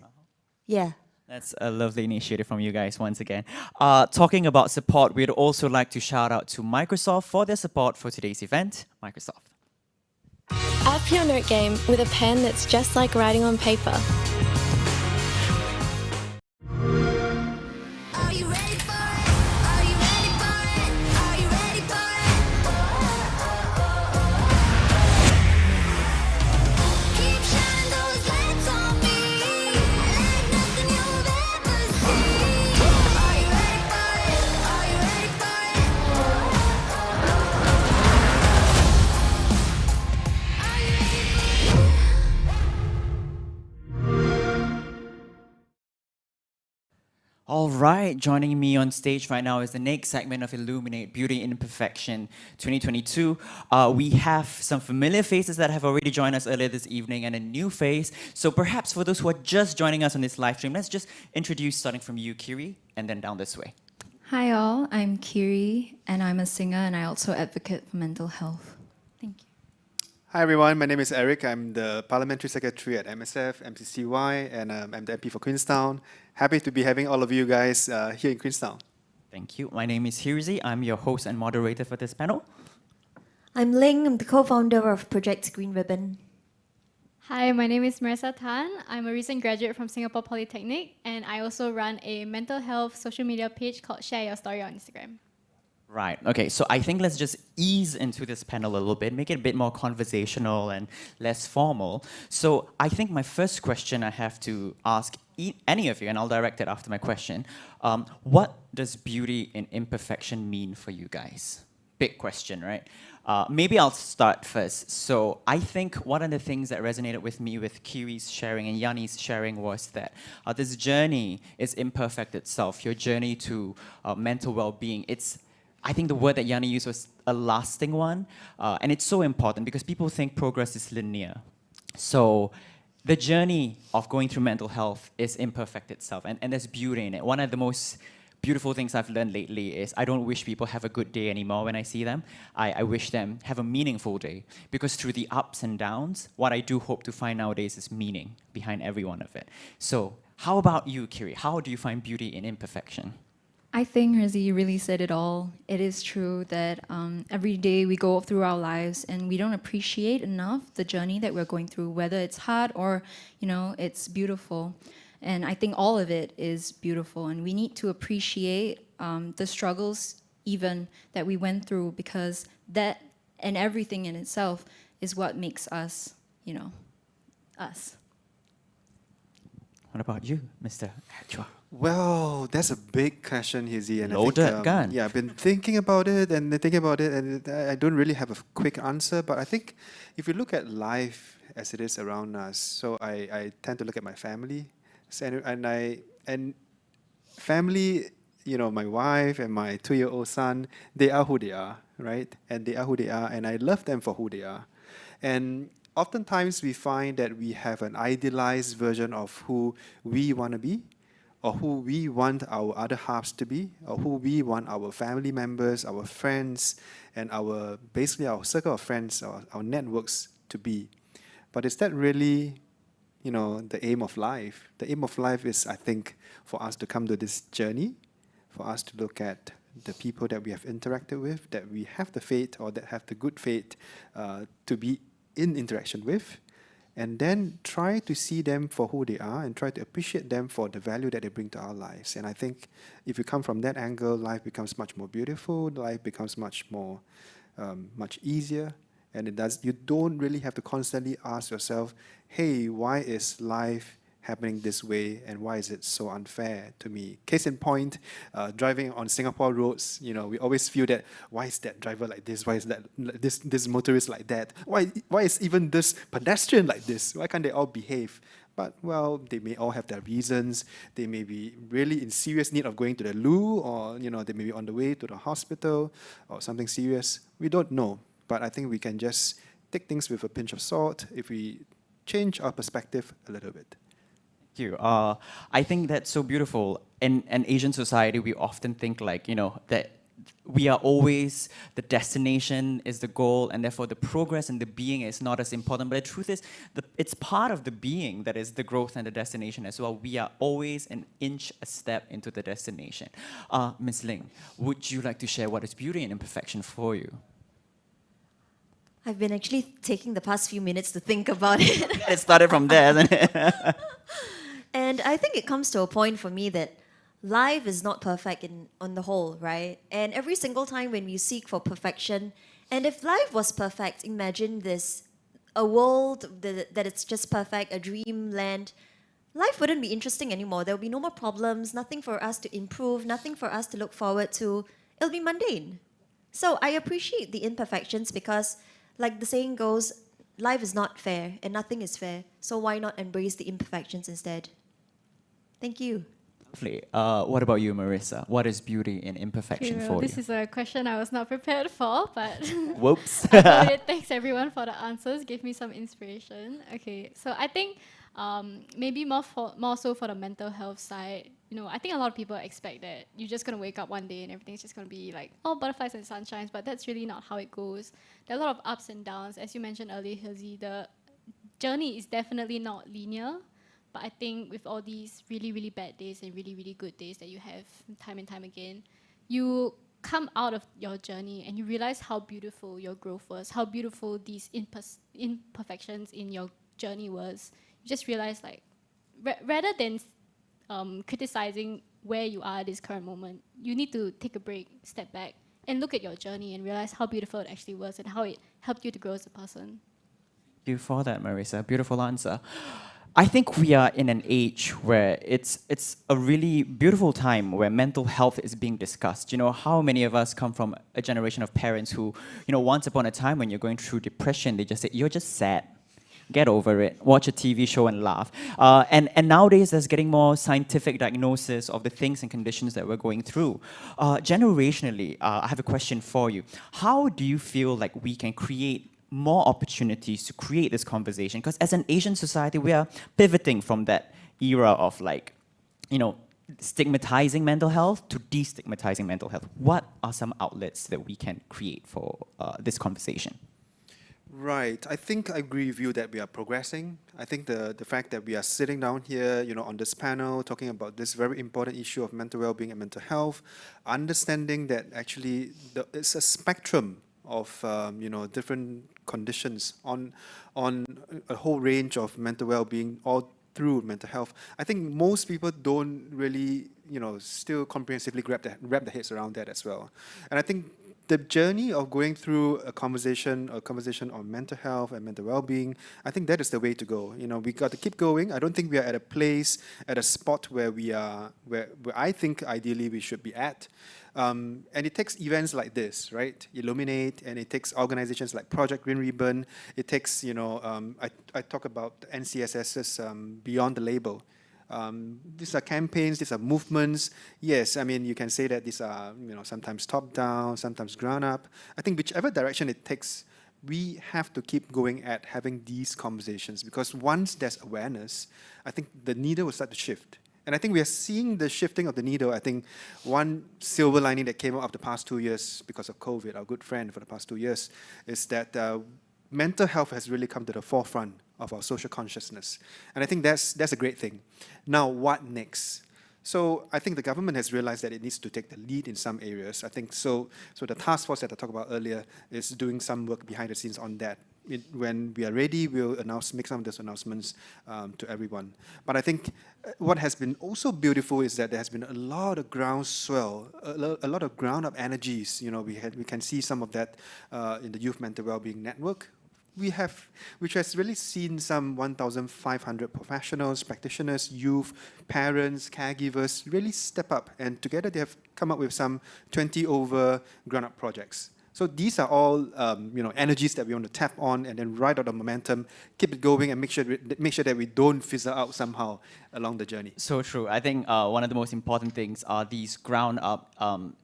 Yeah. That's a lovely initiative from you guys once again. Talking about support, we'd also like to shout out to Microsoft for their support for today's event. Microsoft. Up your note game with a pen that's just like writing on paper. Are you ready for it? Are you ready for it? Are you ready for it? Keep shining those lights on me, like nothing you've ever seen. Are you ready for it? Are you ready for it? Are you ready for it? All right, joining me on stage right now is the next segment of Illuminate Beauty in Imperfection 2022. We have some familiar faces that have already joined us earlier this evening and a new face. So perhaps for those who are just joining us on this live stream, let's just introduce starting from you, Kiri, and then down this way. Hi all, I'm Kiri and I'm a singer and I also advocate for mental health. Thank you. Hi everyone, my name is Eric. I'm the Parliamentary Secretary at MSF, MCCY, and I'm the MP for Queenstown. Happy to be having all of you guys here in Queenstown. Thank you. My name is Hirzi. I'm your host and moderator for this panel. I'm Ling, I'm the co-founder of Project Green Ribbon. Hi, my name is Marissa Tan. I'm a recent graduate from Singapore Polytechnic, and I also run a mental health social media page called Share Your Story on Instagram. Right. Okay. So I think let's just ease into this panel a little bit, make it a bit more conversational and less formal. So I think my first question I have to ask any of you, and I'll direct it after my question. What does beauty in imperfection mean for you guys? Big question, right? Maybe I'll start first. So I think one of the things that resonated with me with Kiri's sharing and Yanni's sharing was that this journey is imperfect itself. Your journey to mental well-being, I think the word that Yanni used was a lasting one, and it's so important because people think progress is linear. So the journey of going through mental health is imperfect itself, and there's beauty in it. One of the most beautiful things I've learned lately is I don't wish people have a good day anymore when I see them. I wish them have a meaningful day, because through the ups and downs, what I do hope to find nowadays is meaning behind every one of it. So how about you, Kiri? How do you find beauty in imperfection? I think, Rizzy, you really said it all. It is true that every day we go through our lives and we don't appreciate enough the journey that we're going through, whether it's hard or, it's beautiful. And I think all of it is beautiful, and we need to appreciate the struggles even that we went through, because that and everything in itself is what makes us, us. What about you, Mr. Chua? Well, that's a big question, Hizzy. And Loaded I think, gun. Yeah, I've been thinking about it and I don't really have a quick answer. But I think if you look at life as it is around us, so I tend to look at my family, and family, my wife and my 2-year-old son, they are who they are, right? And they are who they are, and I love them for who they are. And oftentimes we find that we have an idealized version of who we want to be, or who we want our other halves to be, or who we want our family members, our friends, and basically our circle of friends, our networks to be. But is that really, the aim of life? The aim of life is, I think, for us to come to this journey, for us to look at the people that we have interacted with, that we have the faith or that have the good faith to be in interaction with, and then try to see them for who they are and try to appreciate them for the value that they bring to our lives. And I think if you come from that angle, life becomes much more beautiful, life becomes much more, much easier. And you don't really have to constantly ask yourself, hey, why is life happening this way, and why is it so unfair to me? Case in point, driving on Singapore roads, we always feel that, why is that driver like this? Why is that this motorist like that? Why is even this pedestrian like this? Why can't they all behave? But, well, they may all have their reasons. They may be really in serious need of going to the loo, or they may be on the way to the hospital or something serious. We don't know. But I think we can just take things with a pinch of salt if we change our perspective a little bit. Thank you. I think that's so beautiful. In an Asian society, we often think that we are always, the destination is the goal, and therefore the progress and the being is not as important. But the truth is, it's part of the being that is the growth and the destination as well. We are always an inch a step into the destination. Ms. Ling, would you like to share what is beauty and imperfection for you? I've been actually taking the past few minutes to think about it. It started from there, isn't it? And I think it comes to a point for me that life is not perfect on the whole, right? And every single time when we seek for perfection, and if life was perfect, imagine this, a world that it's just perfect, a dreamland, life wouldn't be interesting anymore. There will be no more problems, nothing for us to improve, nothing for us to look forward to. It'll be mundane. So I appreciate the imperfections because, like the saying goes, life is not fair and nothing is fair. So why not embrace the imperfections instead? Thank you. Lovely. What about you, Marissa? What is beauty and imperfection for This you? is a question I was not prepared for, but Whoops. thanks everyone for the answers. Gave me some inspiration. Okay, so I think maybe more so for the mental health side. You know, I think a lot of people expect that you're just gonna wake up one day and everything's just gonna be like, oh, butterflies and sunshines, but that's really not how it goes. There are a lot of ups and downs, as you mentioned earlier, Hilzy. The journey is definitely not linear. But I think with all these really, really bad days and really, really good days that you have time and time again, you come out of your journey and you realize how beautiful your growth was, how beautiful these imperfections in your journey was. You just realize, like, rather than criticizing where you are at this current moment, you need to take a break, step back, and look at your journey and realize how beautiful it actually was and how it helped you to grow as a person. Thank you for that, Marissa. Beautiful answer. I think we are in an age where it's a really beautiful time where mental health is being discussed. You know, how many of us come from a generation of parents who, you know, once upon a time when you're going through depression, they just say, you're just sad. Get over it. Watch a TV show and laugh. And nowadays, there's getting more scientific diagnosis of the things and conditions that we're going through. Generationally, I have a question for you. How do you feel like we can create more opportunities to create this conversation? Because as an Asian society, we are pivoting from that era of, like, you know, stigmatizing mental health to destigmatizing mental health. What are some outlets that we can create for this conversation? Right. I think I agree with you that we are progressing. I think the fact that we are sitting down here, you know, on this panel, talking about this very important issue of mental well-being and mental health, understanding that actually it's a spectrum of you know, different conditions on a whole range of mental well-being all through mental health. I think most people don't really, you know, still comprehensively wrap their heads around that as well. And I think the journey of going through a conversation on mental health and mental well-being, I think that is the way to go. You know, we got to keep going. I don't think we are at a place, at a spot where we are, where I think ideally we should be at. And it takes events like this, right? Illuminate, and it takes organizations like Project Green Ribbon. It takes, you know, I talk about NCSS's Beyond the Label. These are campaigns, these are movements. Yes, I mean, you can say that these are, you know, sometimes top-down, sometimes ground-up. I think whichever direction it takes, we have to keep going at having these conversations, because once there's awareness, I think the needle will start to shift. And I think we are seeing the shifting of the needle. I think one silver lining that came out of the past 2 years because of COVID, our good friend for the past 2 years, is that mental health has really come to the forefront of our social consciousness. And I think that's a great thing. Now, what next? So I think the government has realized that it needs to take the lead in some areas. I think so the task force that I talked about earlier is doing some work behind the scenes on that. When we are ready, we'll make some of those announcements to everyone. But I think what has been also beautiful is that there has been a lot of groundswell, a lot of ground-up energies. You know, we can see some of that in the Youth Mental Wellbeing Network. Which has really seen some 1,500 professionals, practitioners, youth, parents, caregivers really step up, and together they have come up with some 20 over ground-up projects. So these are all you know, energies that we want to tap on and then ride out the momentum, keep it going, and make sure that we don't fizzle out somehow along the journey. So true. I think one of the most important things are these ground-up,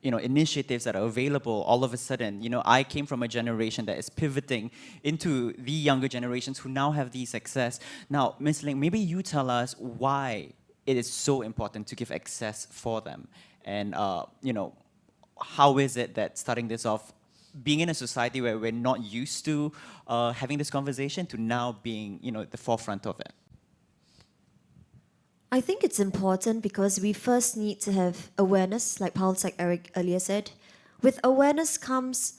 you know, initiatives that are available all of a sudden. You know, I came from a generation that is pivoting into the younger generations who now have the success. Now, Ms. Ling, maybe you tell us why it is so important to give access for them, and you know, how is it that starting this off, being in a society where we're not used to having this conversation, to now being, at the forefront of it? I think it's important because we first need to have awareness, like Eric earlier said. With awareness comes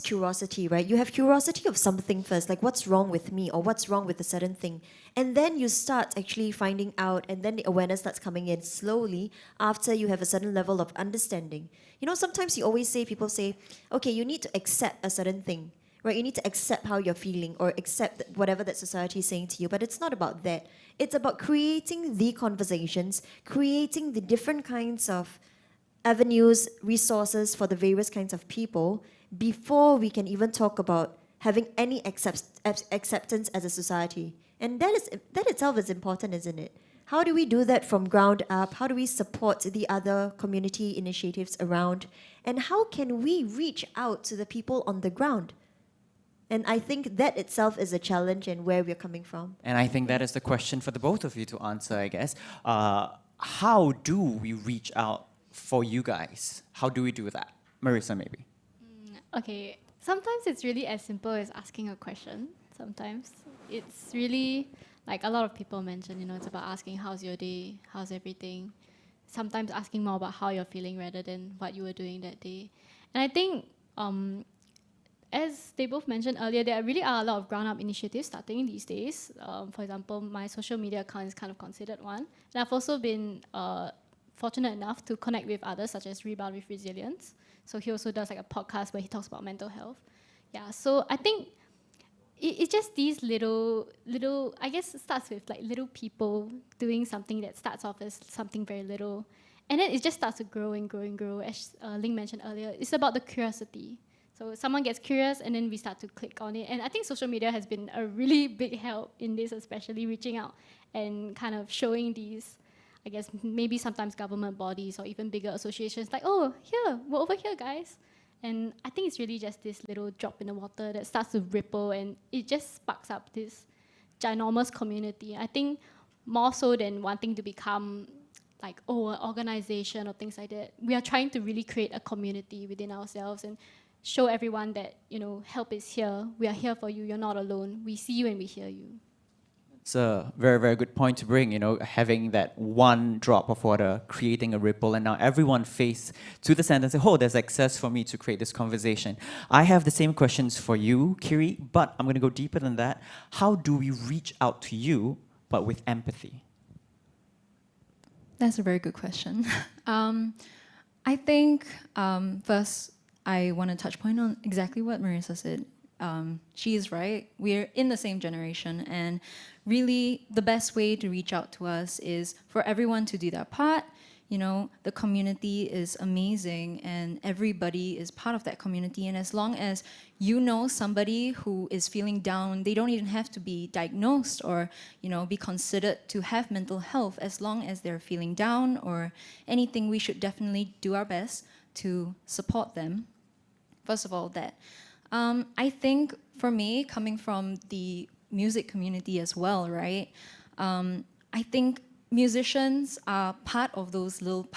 curiosity, right? You have curiosity of something first, like what's wrong with me or what's wrong with a certain thing. And then you start actually finding out, and then the awareness starts coming in slowly after you have a certain level of understanding. Sometimes people say, okay, you need to accept a certain thing, right? You need to accept how you're feeling or accept whatever that society is saying to you. But it's not about that. It's about creating the conversations, creating the different kinds of avenues, resources for the various kinds of people before we can even talk about having any acceptance as a society. And that itself is important, isn't it? How do we do that from ground up? How do we support the other community initiatives around? And how can we reach out to the people on the ground? And I think that itself is a challenge and where we're coming from. And I think that is the question for the both of you to answer, I guess. How do we reach out for you guys? How do we do that? Marissa, maybe. Okay, sometimes it's really as simple as asking a question. Sometimes it's really, like a lot of people mention, it's about asking how's your day, how's everything. Sometimes asking more about how you're feeling rather than what you were doing that day. And I think, as they both mentioned earlier, there really are a lot of ground-up initiatives starting these days. For example, my social media account is kind of considered one. And I've also been fortunate enough to connect with others, such as Rebound with Resilience. So he also does like a podcast where he talks about mental health. Yeah, so I think it's just these little, I guess it starts with like little people doing something that starts off as something very little. And then it just starts to grow and grow and grow. As Ling mentioned earlier, it's about the curiosity. So someone gets curious and then we start to click on it. And I think social media has been a really big help in this, especially reaching out and kind of showing these, I guess, maybe sometimes government bodies or even bigger associations like, oh, here, we're over here, guys. And I think it's really just this little drop in the water that starts to ripple, and it just sparks up this ginormous community. I think more so than wanting to become like, an organization or things like that, we are trying to really create a community within ourselves and show everyone that, help is here. We are here for you. You're not alone. We see you and we hear you. It's a very, very good point to bring, having that one drop of water, creating a ripple, and now everyone face to the center and say, oh, there's access for me to create this conversation. I have the same questions for you, Kiri, but I'm going to go deeper than that. How do we reach out to you, but with empathy? That's a very good question. I think first I want to touch point on exactly what Marissa said. She is right. We're in the same generation, and really the best way to reach out to us is for everyone to do their part. The community is amazing and everybody is part of that community. And as long as you know somebody who is feeling down, they don't even have to be diagnosed or, be considered to have mental health. As long as they're feeling down or anything, we should definitely do our best to support them. First of all, that. I think for me, coming from the music community as well, right? I think musicians are part of those little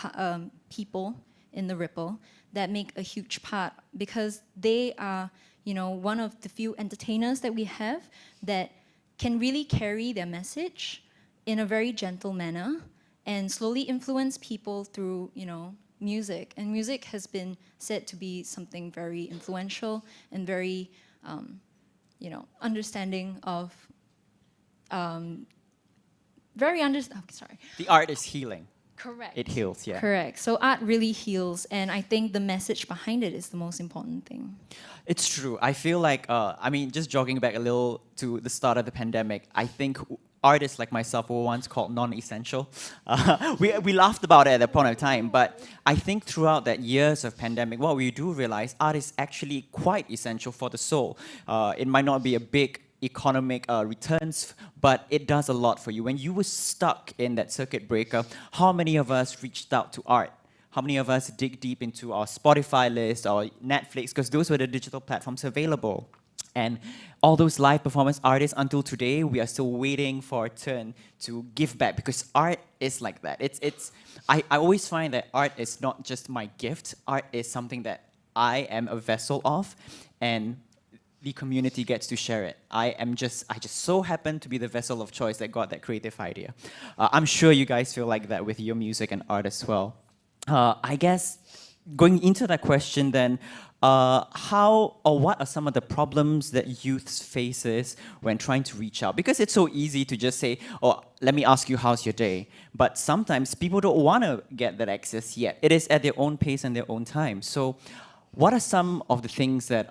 people in the ripple that make a huge part, because they are, one of the few entertainers that we have that can really carry their message in a very gentle manner and slowly influence people through, music. And music has been said to be something very influential and very, understanding of, sorry. The art is healing. Correct. It heals, yeah. Correct. So art really heals, and I think the message behind it is the most important thing. It's true. I feel like, just jogging back a little to the start of the pandemic, I think artists like myself were once called non-essential. We laughed about it at that point of time, but I think throughout that years of pandemic, what we do realize, art is actually quite essential for the soul. It might not be a big economic returns, but it does a lot for you. When you were stuck in that circuit breaker, how many of us reached out to art? How many of us dig deep into our Spotify list or Netflix, because those were the digital platforms available? And all those live performance artists, until today, we are still waiting for a turn to give back, because art is like that. I always find that art is not just my gift. Art is something that I am a vessel of, and the community gets to share it. I just so happen to be the vessel of choice that got that creative idea. I'm sure you guys feel like that with your music and art as well. I guess going into that question then, how or what are some of the problems that youth faces when trying to reach out? Because it's so easy to just say, oh, let me ask you, how's your day? But sometimes people don't want to get that access yet. It is at their own pace and their own time. So what are some of the things that,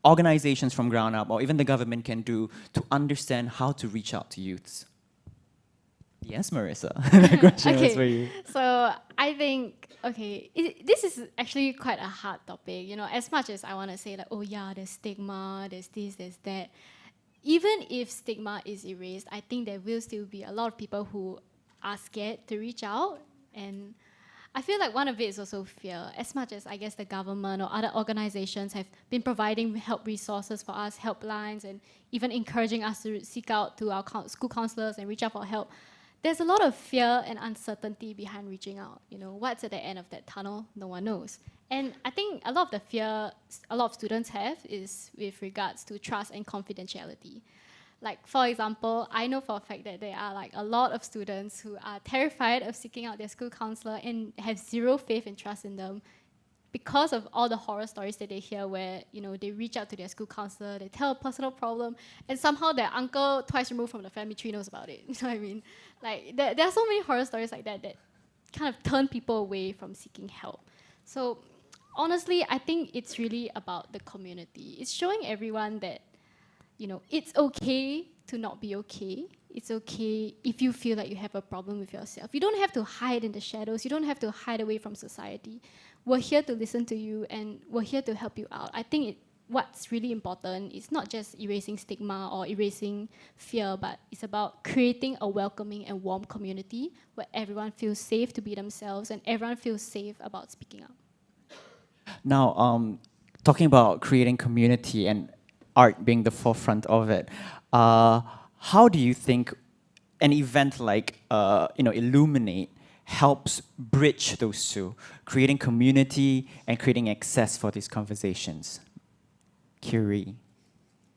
organizations from ground up or even the government can do to understand how to reach out to youths? Yes, Marissa. That question was for you. So I think, this is actually quite a hard topic. As much as I want to say like, oh yeah, there's stigma, there's this, there's that. Even if stigma is erased, I think there will still be a lot of people who are scared to reach out. And I feel like one of it is also fear. As much as I guess the government or other organizations have been providing help resources for us, helplines, and even encouraging us to seek out to our school counselors and reach out for help, there's a lot of fear and uncertainty behind reaching out. What's at the end of that tunnel? No one knows. And I think a lot of the fear a lot of students have is with regards to trust and confidentiality. Like, for example, I know for a fact that there are like a lot of students who are terrified of seeking out their school counselor and have zero faith and trust in them because of all the horror stories that they hear where, they reach out to their school counselor, they tell a personal problem, and somehow their uncle twice removed from the family tree knows about it. You know what I mean? Like, there are so many horror stories like that that kind of turn people away from seeking help. So honestly, I think it's really about the community. It's showing everyone that it's okay to not be okay. It's okay if you feel like you have a problem with yourself. You don't have to hide in the shadows. You don't have to hide away from society. We're here to listen to you, and we're here to help you out. I think what's really important is not just erasing stigma or erasing fear, but it's about creating a welcoming and warm community where everyone feels safe to be themselves and everyone feels safe about speaking up. Now, talking about creating community and art being the forefront of it, how do you think an event like Illuminate helps bridge those two, creating community and creating access for these conversations? Kiri.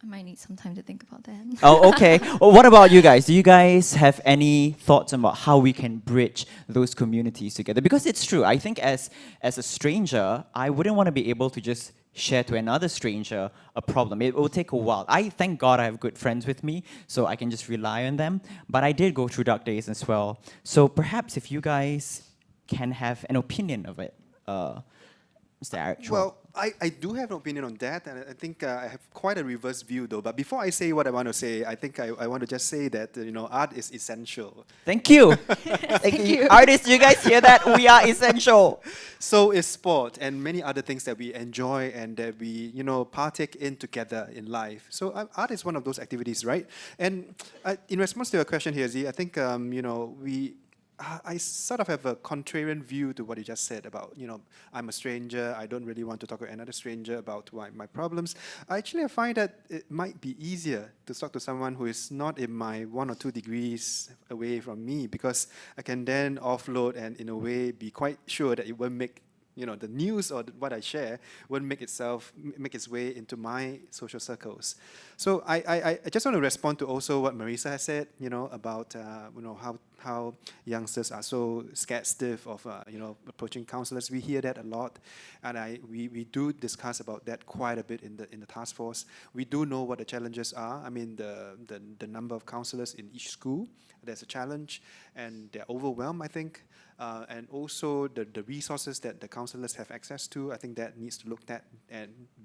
I might need some time to think about that. Oh, okay. Well, what about you guys? Do you guys have any thoughts about how we can bridge those communities together? Because it's true. I think as a stranger, I wouldn't want to be able to just share to another stranger a problem. It will take a while. I thank God I have good friends with me, so I can just rely on them. But I did go through dark days as well. So perhaps if you guys can have an opinion of it, Mr. Eric. Well, I do have an opinion on that, and I think I have quite a reverse view, though. But before I say what I want to say, I think I want to just say that art is essential. Thank you. Thank you. Artists, you guys hear that? We are essential. So is sport and many other things that we enjoy and that we partake in together in life. So art is one of those activities, right? And in response to your question here, Z, I think I sort of have a contrarian view to what you just said about, I'm a stranger, I don't really want to talk to another stranger about my problems. I find that it might be easier to talk to someone who is not in my 1 or 2 degrees away from me, because I can then offload and in a way be quite sure that it won't make the news or what I share won't make its way into my social circles. So I just want to respond to also what Marissa has said, about how youngsters are so scared stiff of approaching counselors. We hear that a lot, and we do discuss about that quite a bit in the task force. We do know what the challenges are. I mean, the number of counselors in each school, there's a challenge, and they're overwhelmed, I think. And also the resources that the counselors have access to, I think that needs to be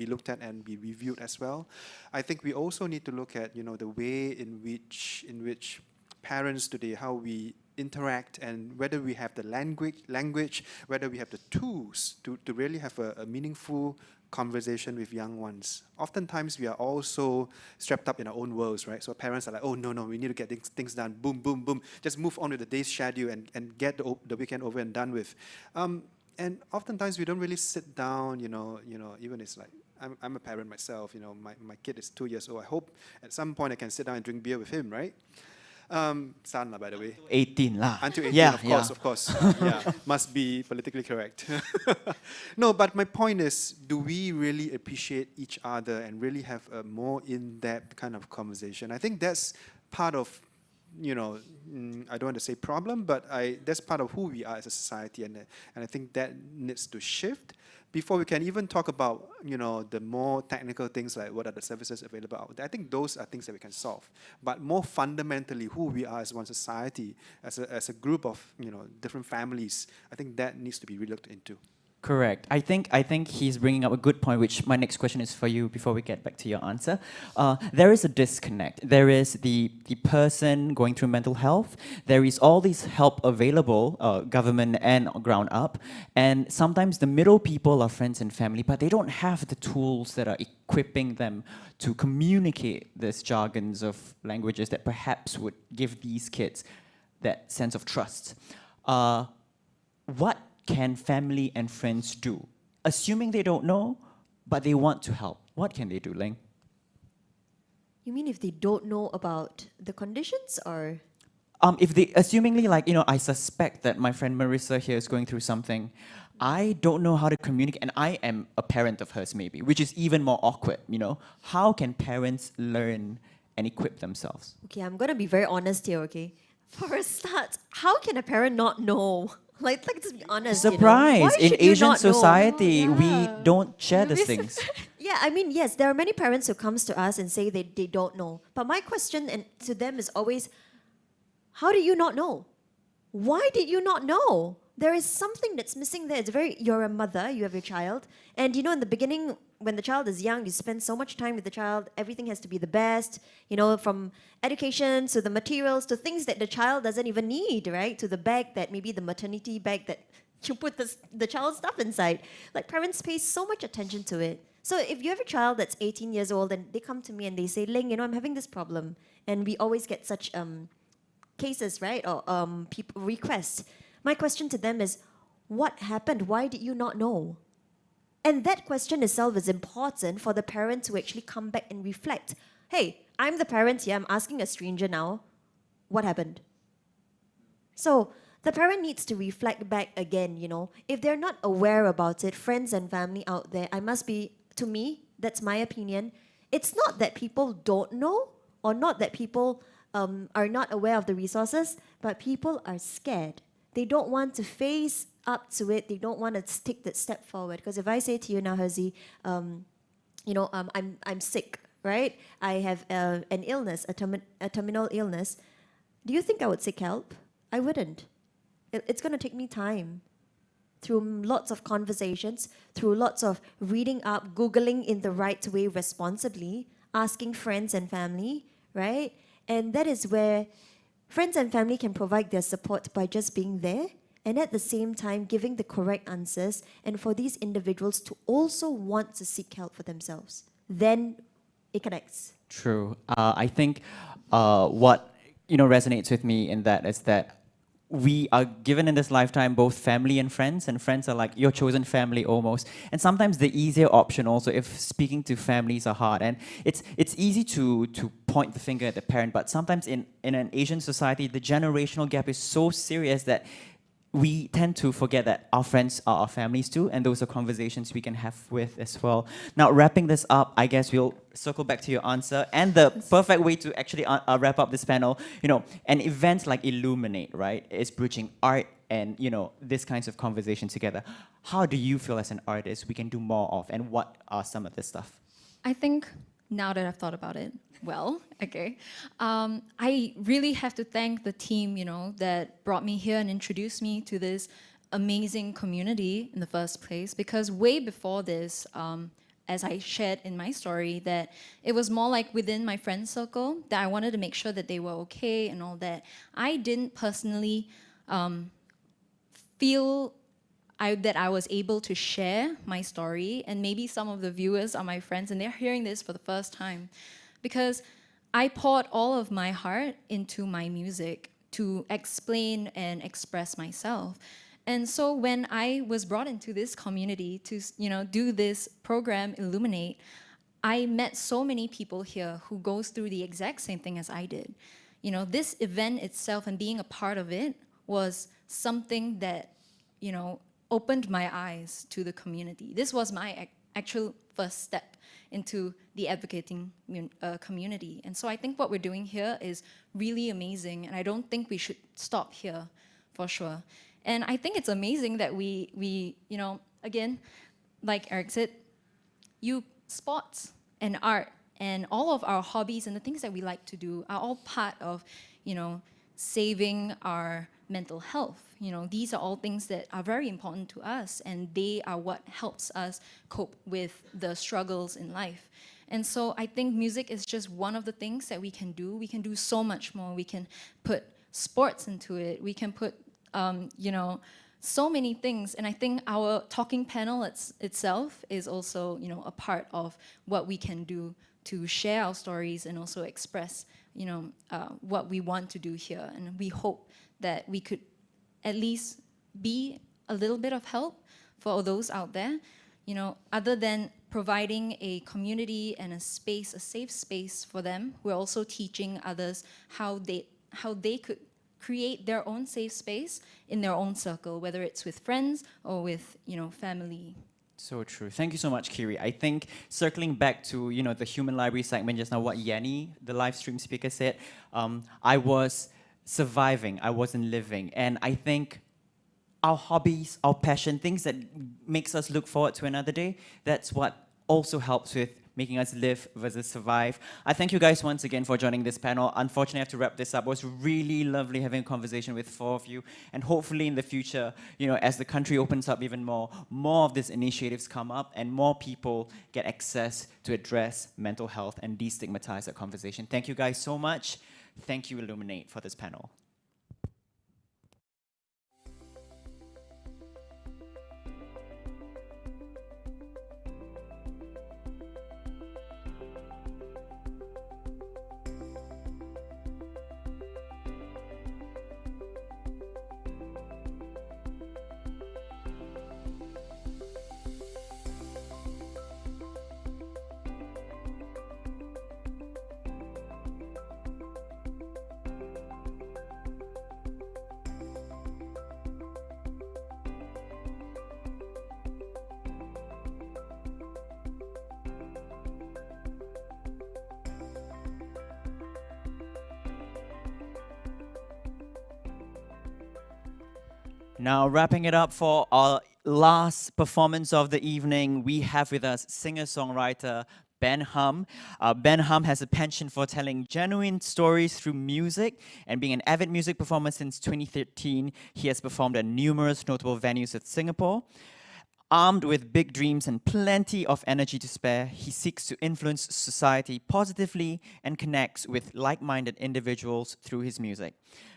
looked at and be reviewed as well. I think we also need to look at the way in which parents today, how we interact, and whether we have the language, whether we have the tools to really have a meaningful conversation with young ones. Oftentimes we are also strapped up in our own worlds, right? So parents are like, oh no, we need to get things done, boom, boom, boom, just move on with the day's schedule and get the weekend over and done with. And oftentimes we don't really sit down, even it's like, I'm a parent myself. My kid is 2 years old. I hope at some point I can sit down and drink beer with him, right? Son, by the way. 18 lah. Until 18, Yeah, of course. Yeah, must be politically correct. No, but my point is, do we really appreciate each other and really have a more in-depth kind of conversation? I think that's part of, I don't want to say problem, but that's part of who we are as a society, and I think that needs to shift before we can even talk about, the more technical things like what are the services available out there. I think those are things that we can solve. But more fundamentally, who we are as one society, as a group of, different families, I think that needs to be relooked into. Correct. I think he's bringing up a good point, which my next question is for you before we get back to your answer. There is a disconnect. There is the person going through mental health. There is all these help available, government and ground up. And sometimes the middle people are friends and family, but they don't have the tools that are equipping them to communicate these jargons of languages that perhaps would give these kids that sense of trust. What can family and friends do? Assuming they don't know, but they want to help. What can they do, Ling? You mean if they don't know about the conditions, or? If they, assumingly, I suspect that my friend Marissa here is going through something. I don't know how to communicate, and I am a parent of hers maybe, which is even more awkward, How can parents learn and equip themselves? Okay, I'm gonna be very honest here, okay? For a start, how can a parent not know? Let's be honest. Surprise! Why In should you Asian not know? society, Oh, we yeah. don't share these things. Yeah, I mean, yes, there are many parents who comes to us and say they don't know. But my question to them is always, how do you not know? Why did you not know? There is something that's missing there. You're a mother, you have your child, and in the beginning, when the child is young, you spend so much time with the child, everything has to be the best, from education to the materials to things that the child doesn't even need, right? To the bag that maybe the maternity bag that you put the child's stuff inside. Like, parents pay so much attention to it. So if you have a child that's 18 years old and they come to me and they say, Ling, I'm having this problem, and we always get such cases, right? Or people requests. My question to them is, what happened? Why did you not know? And that question itself is important for the parent to actually come back and reflect. Hey, I'm the parent here. I'm asking a stranger now, what happened? So the parent needs to reflect back again, If they're not aware about it, friends and family out there, to me, that's my opinion. It's not that people don't know or not that people are not aware of the resources, but people are scared. They don't want to face up to it. They don't want to take that step forward. Because if I say to you now, Herzi, I'm sick, right? I have an illness, a terminal illness. Do you think I would seek help? I wouldn't. It's going to take me time. Through lots of conversations, through lots of reading up, Googling in the right way responsibly, asking friends and family, right? And that is where friends and family can provide their support by just being there, and at the same time giving the correct answers, and for these individuals to also want to seek help for themselves. Then it connects. True. I think what resonates with me in that is that we are given in this lifetime both family and friends are like your chosen family almost. And sometimes the easier option also, if speaking to families are hard. And it's easy to point the finger at the parent, but sometimes in an Asian society, the generational gap is so serious that we tend to forget that our friends are our families too, and those are conversations we can have with as well. Now, wrapping this up, I guess we'll circle back to your answer, and the perfect way to actually wrap up this panel, an event like Illuminate, right, is bridging art and, this kinds of conversations together. How do you feel as an artist we can do more of, and what are some of this stuff? I think now that I've thought about it, I really have to thank the team, that brought me here and introduced me to this amazing community in the first place. Because way before this, as I shared in my story, that it was more like within my friend circle that I wanted to make sure that they were okay and all that. I didn't personally feel that I was able to share my story, and maybe some of the viewers are my friends and they're hearing this for the first time, because I poured all of my heart into my music to explain and express myself. And so when I was brought into this community to, do this program, Illuminate, I met so many people here who goes through the exact same thing as I did. This event itself and being a part of it was something that, opened my eyes to the community. This was my actual first step into the advocating community. And so I think what we're doing here is really amazing, and I don't think we should stop here, for sure. And I think it's amazing that we again, like Eric said, sports and art and all of our hobbies and the things that we like to do are all part of, saving our mental health. These are all things that are very important to us, and they are what helps us cope with the struggles in life. And so I think music is just one of the things that we can do. We can do so much more. We can put sports into it. We can put, so many things. And I think our talking panel itself is also, a part of what we can do to share our stories and also express, what we want to do here. And we hope that we could at least be a little bit of help for those out there, other than providing a community and a space, a safe space for them. We're also teaching others how they could create their own safe space in their own circle, whether it's with friends or with, family. So true. Thank you so much, Kiri. I think circling back to, the human library segment just now, what Yanni, the live stream speaker, said, I was surviving, I wasn't living. And I think our hobbies, our passion, things that makes us look forward to another day, that's what also helps with making us live versus survive. I thank you guys once again for joining this panel. Unfortunately, I have to wrap this up. It was really lovely having a conversation with 4 of you. And hopefully in the future, as the country opens up even more of these initiatives come up and more people get access to address mental health and destigmatize that conversation. Thank you guys so much. Thank you, Illuminate, for this panel. Now, wrapping it up for our last performance of the evening, we have with us singer-songwriter Ben Hum. Ben Hum has a penchant for telling genuine stories through music, and being an avid music performer since 2013, he has performed at numerous notable venues in Singapore. Armed with big dreams and plenty of energy to spare, he seeks to influence society positively and connects with like-minded individuals through his music.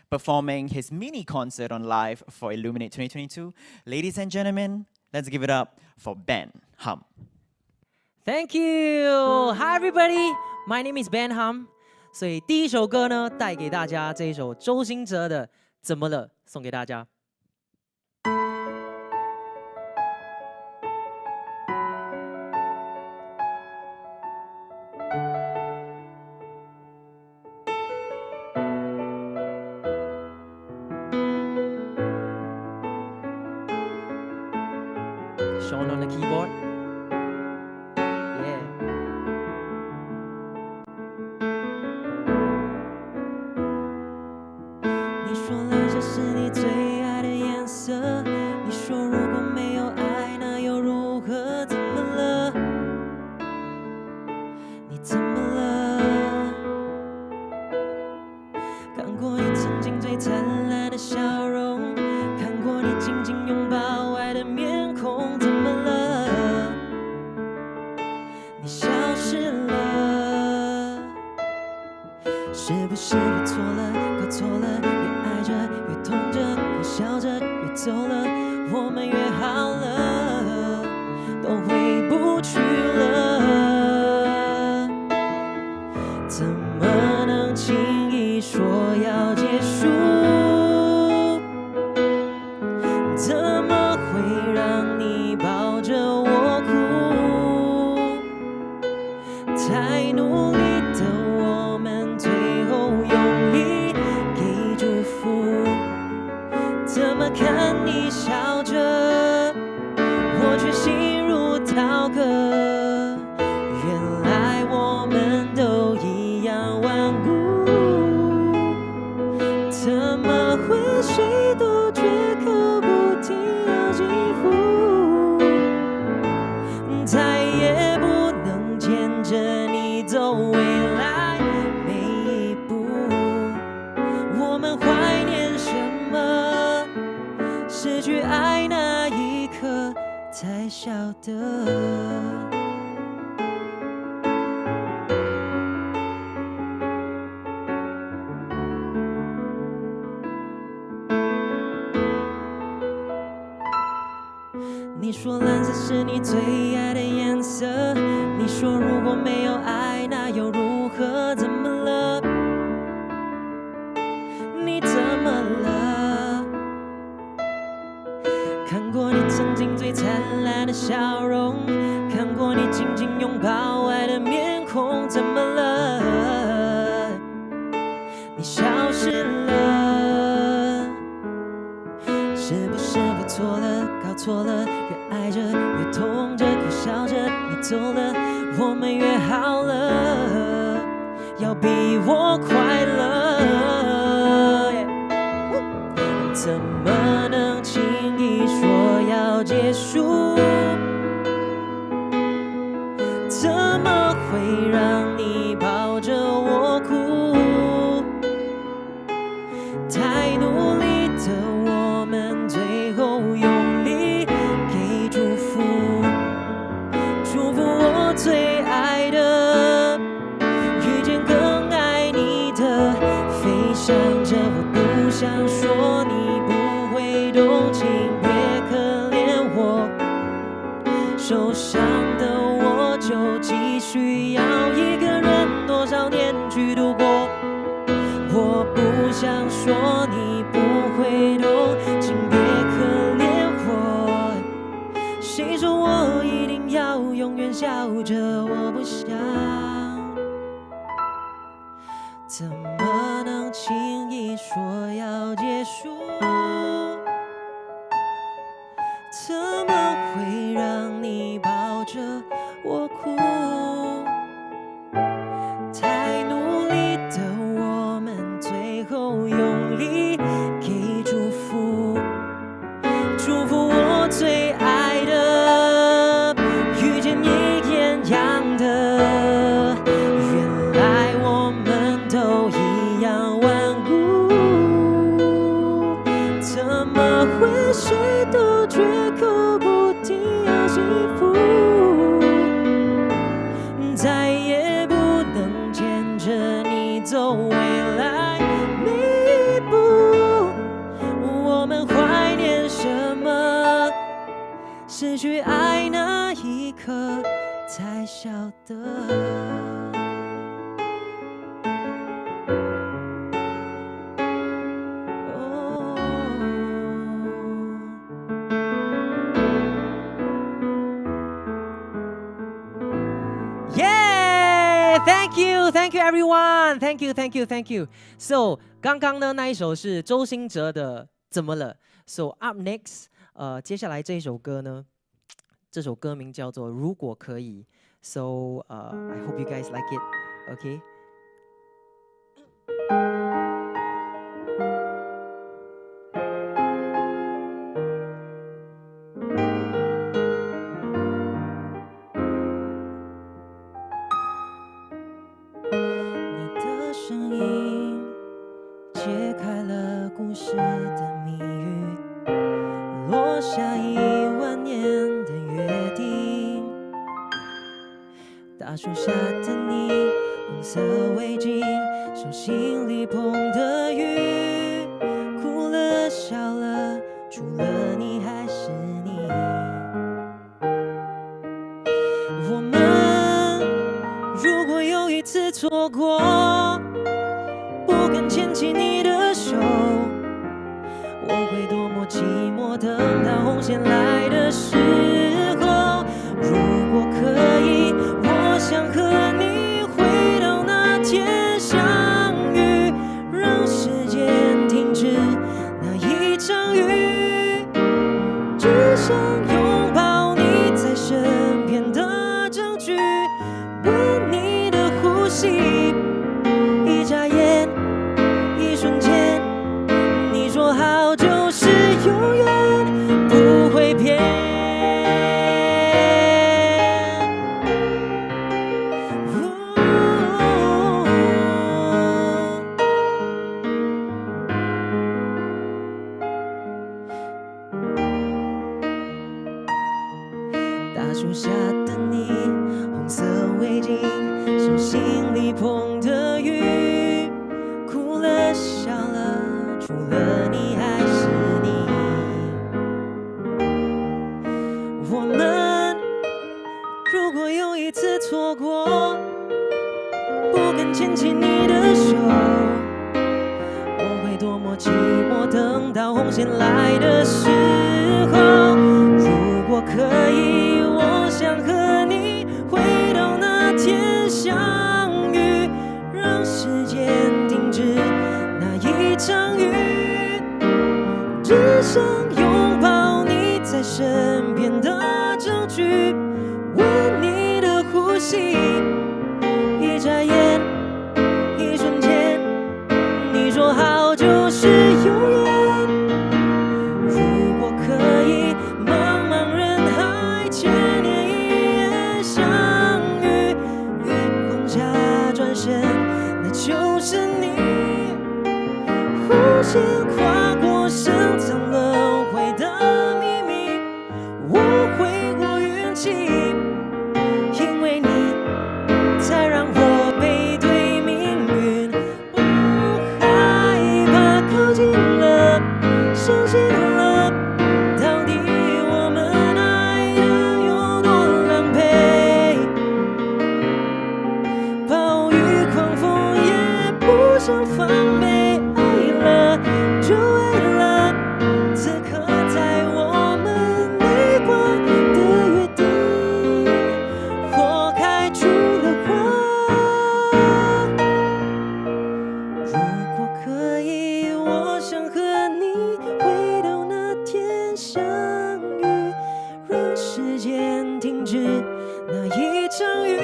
Performing his mini concert on live for Illuminate 2022, ladies and gentlemen, let's give it up for Ben Hum. Thank you. Hi everybody, my name is Ben Hum. 所以第一首歌呢，带给大家这一首周兴哲的《怎么了》，送给大家。Sean on the keyboard. Yeah. 你说蓝色是你最爱的颜色，你说如果没有爱，那又如何？怎么了？你怎么了？看过你曾经最灿烂的笑容，看过你紧紧拥抱爱的面孔。 你消失了，是不是我错了，搞错了？越爱着越痛着，越笑着越走了，我们越好了，都回不去了，怎么能轻易说要结束？怎看你笑着，我却心如刀割。原来我们都一样顽固，怎么会谁都绝口不提要幸福？再也不能牵着你走未来每一步。我们怀念什么？失去爱那一刻才晓得。你说蓝色是你最爱的颜色，你说如果没有爱，那又如何？怎么了？你怎么了？看过你曾经最灿烂的笑容，看过你紧紧拥抱爱的面孔，怎么了？你消失了，是不是我错了，搞错了？越爱着越痛着，苦笑着你走了，我们越好了，要比我快乐。怎么能轻易说要结束？怎么会让你抱着我哭？太努力的我们，最后用力给祝福，祝福我最爱的，遇见更爱你的，飞翔着我不想说你不会动情，别可怜我，受伤的我就继续要一个人多少年去度过。我不想说你不会懂，请别可怜我。谁说我一定要永远笑着？我不想。怎么能轻易说要结束？怎么会让你抱着我哭？太努力的我们，最后用力给祝福，祝福我最爱的，遇见一样的。原来我们都一样顽固，怎么会谁都绝口不提要幸福？再也不能牵着你走未来每一步。我们怀念什么？失去爱那一刻才晓得。Thank you everyone, thank you. So 刚刚呢那一首是周兴哲的《怎么了》。So up next，接下来这一首歌呢，这首歌名叫做《如果可以》。So I hope you guys like it. Okay. 大树下的你，红色围巾，手心里碰的雨，哭了笑了，除了你还是你。我们如果有一次错过，不敢牵起你的手，我会多么寂寞，等到红线来的时候。如果可以，我想和你回到那天相遇，让时间停止那一场雨。想拥抱你在身边的证据，闻你的呼吸，一眨眼，一瞬间，你说好就是永远不会变。大树下的你，红色围巾，手心里捧的雨，哭了笑了，除了你还是你。我们如果有一次错过，不敢牵起你的手，我会多么寂寞，等到红线来的时候。如果可以，我想和你回到那天相遇，让时间停止那一场雨，只想拥抱你在身边的证据，闻你的呼吸，一眨眼，一瞬间，你说好就是永远。如果可以，茫茫人海，千年一眼相遇，月光下转身，那就是你。无限跨过深藏轮回的秘密，我会过运气，因为你才让我背对命运，不害怕靠近了，相信了，到底我们爱的有多狼狈，暴雨狂风也不想防备，爱了就爱了，此刻在我们没光的约定，我开出了花。如果可以，我想和你回到那天相遇，让时间停止那一场雨，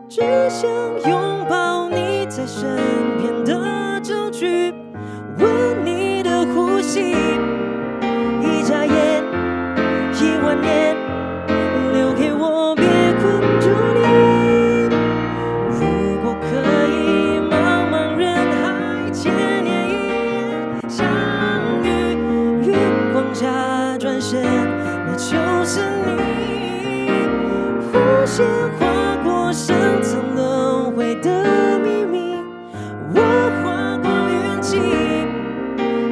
只想拥抱你在身边的证据，闻你的呼吸，一眨眼，一万年，留给我别困住你。如果可以，茫茫人海，千年一眼相遇，月光下转身，那就是你。无限划过深藏轮回的秘密，我划过运气，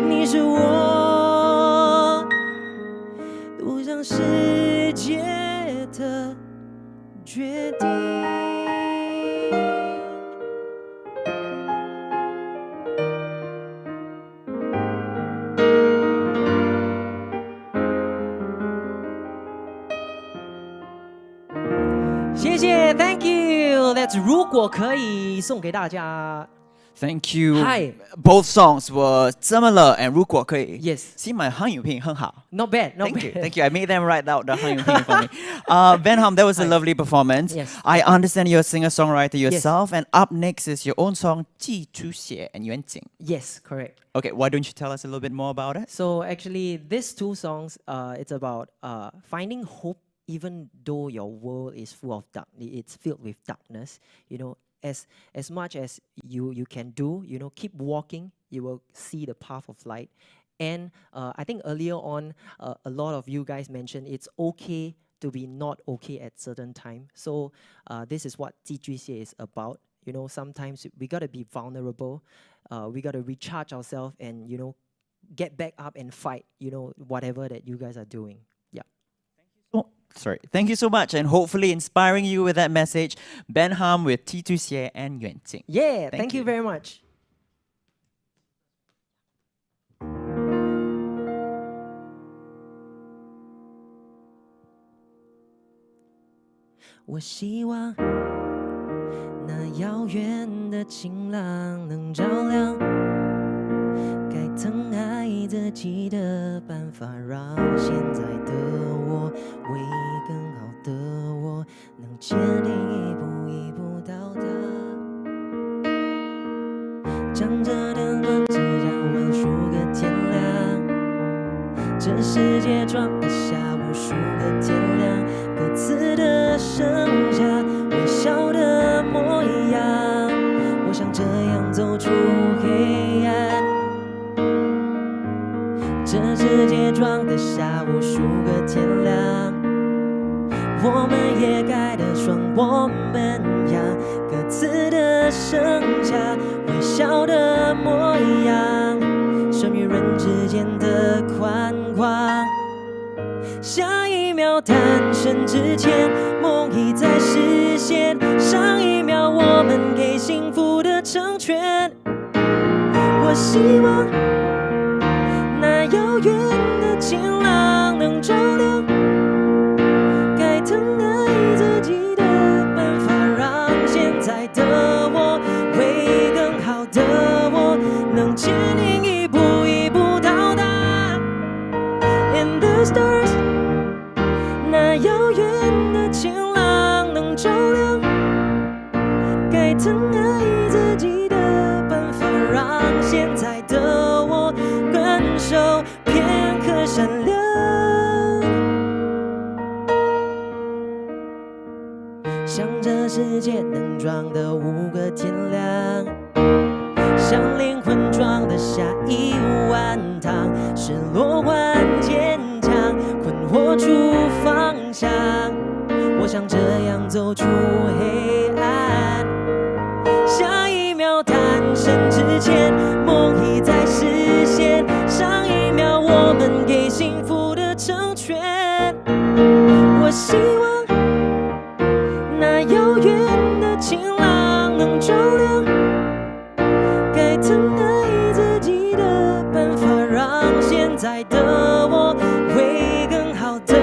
你是我赌上世界的决定。谢谢 ，Thank you。That's 如果可以送给大家。 Thank you. Hi. Both songs were 这么了 and 如果可以 Yes. See my 汉语拼音很好 Not bad, not Thank you, bad. thank you. I made them write out the 汉语拼音 for me. Benham, that was a lovely performance. Yes. I understand you're a singer-songwriter Yes. yourself, and up next is your own song 寄出写 and 远景. Yes, correct. Okay, why don't you tell us a little bit more about it? So actually, these two songs, it's about finding hope even though your world is full of dark. It's filled with darkness. You know, as much as you can do, you know, keep walking. You will see the path of light. And I think earlier on, a lot of you guys mentioned it's okay to be not okay at certain time. So this is what 寄居蟹 is about. You know, sometimes we gotta be vulnerable. We gotta recharge ourselves and, you know, get back up and fight, you know, whatever that you guys are doing. Yeah. Oh, sorry. Thank you so much, and hopefully inspiring you with that message. Benham with 寄居蟹 and 远景. Yeah, thank you very much. 我希望那遥远的晴朗能照亮该疼爱的自己的办法，让现在的我为更好的我能坚定一步一步到达。将这灯光只让无数个天亮，这世界装得下无数个天亮，各自的剩下微笑的模样。我想这样走出黑暗，这世界装得下无数个天亮，我们也该得像我们样，各自的剩下微笑的模样，人与人之间的宽广。下一秒诞生之前，梦已在实现，上一秒我们给幸福的成全。我希望那遥远的晴朗能照亮该疼爱自己的办法，让现在的我为更好的我能坚定一步一步到达。In the stars， 那遥远的晴朗能照亮该疼爱自己的办法，让现在的我感受片刻闪亮。像这世界能装的5个天亮，像灵魂装得下1万趟，失落换坚强，困惑出方向。我想这样走出黑暗，下一秒诞生之前，梦已在实现，上一秒我们给幸福的成全。我希望那遥远的晴朗能照亮该疼爱自己的办法，让现在的我为更好的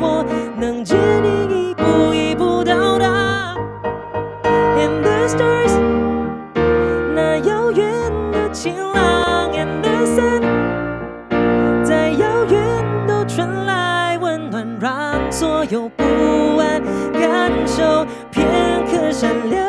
我能坚定一步一步到达。In the stars， 那遥远的晴朗 ，In the sun， 在遥远都传来温暖，让所有不安感受片刻闪亮。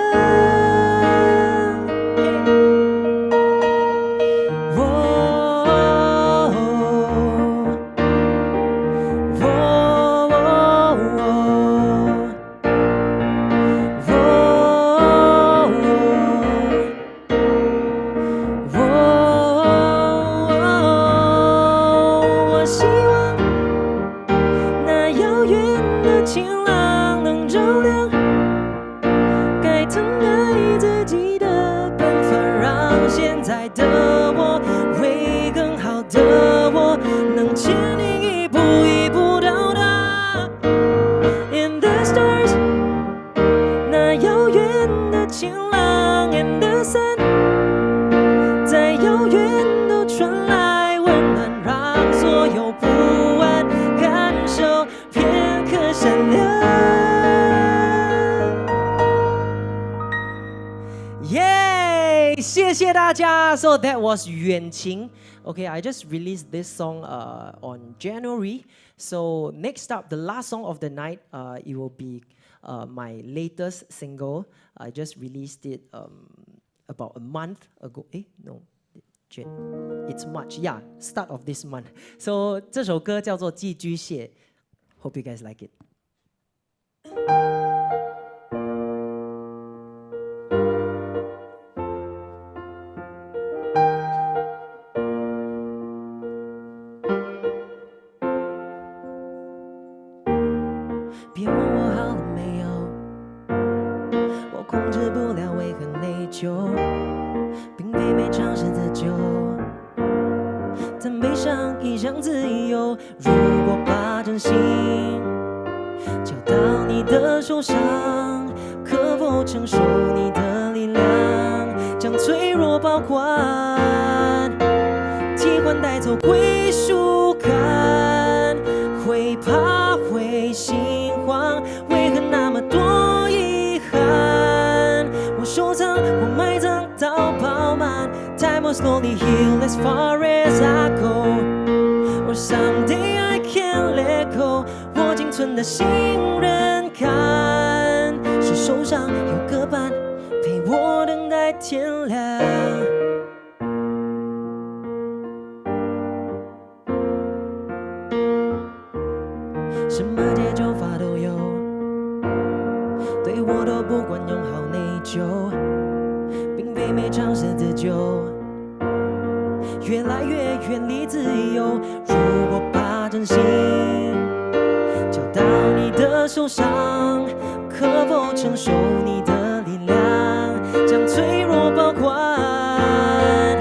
我希望那遥远的晴朗能照亮该疼爱自己的办法，让现在的我为更好的我能坚定一步一步到达。In the stars， 那遥远的晴朗 ，In the sun， 在遥远都传来温暖，让所有不安感受片刻闪亮。耶！谢谢大家。So that was 远晴。Okay, I just released this song on January. So next up, the last song of the night, it will be my latest single. I just released it about a month ago. No, it's March. Yeah, start of this month. So 这首歌叫做《寄居蟹》。Hope you guys like it. 别问我好了没有，我控制不了为何内疚，并非没尝试自救，但悲伤已像自由。如果把真心交到你的手上，可否承受你的力量，将脆弱保管，替换带走归属感，会怕会心慌，为何那么多遗憾？我收藏，我埋葬到饱满。Time will slowly heal as far as I go. 寸的信任感，是手上有个伴，陪我等待天亮。什么解救法都有，对我都不管，用好内疚，并非每场是自救，越来越远离自由。如果把真心交到你的手上，可否承受你的力量，将脆弱保管，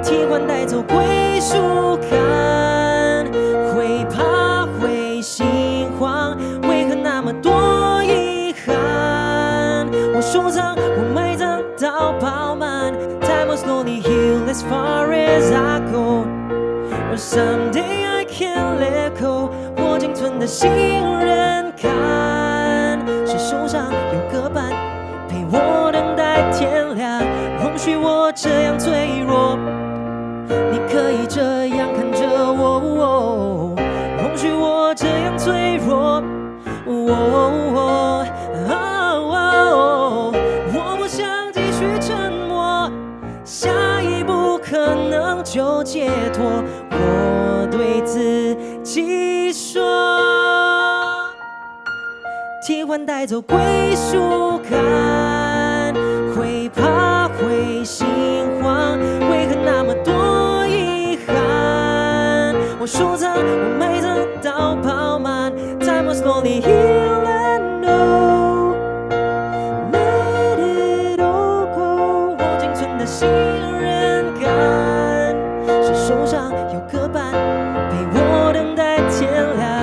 替换带走归属感，会怕会心慌，为何那么多遗憾？我收藏，我埋葬到饱满。Time will slowly heal as far as I go, or someday I can let go。我仅存的信任感，是手上有个伴，陪我等待天亮。容许我这样脆弱，你可以这样看着我，容许我这样脆弱，我不想继续沉默，下一步可能就解脱。我对自己说，替换带走归属感，会怕会心慌，为何那么多遗憾？我收藏，我埋葬到饱满。Time will slowly heal and know, let it all go。我仅存的信任感，是手上有个伴，陪我等待天亮。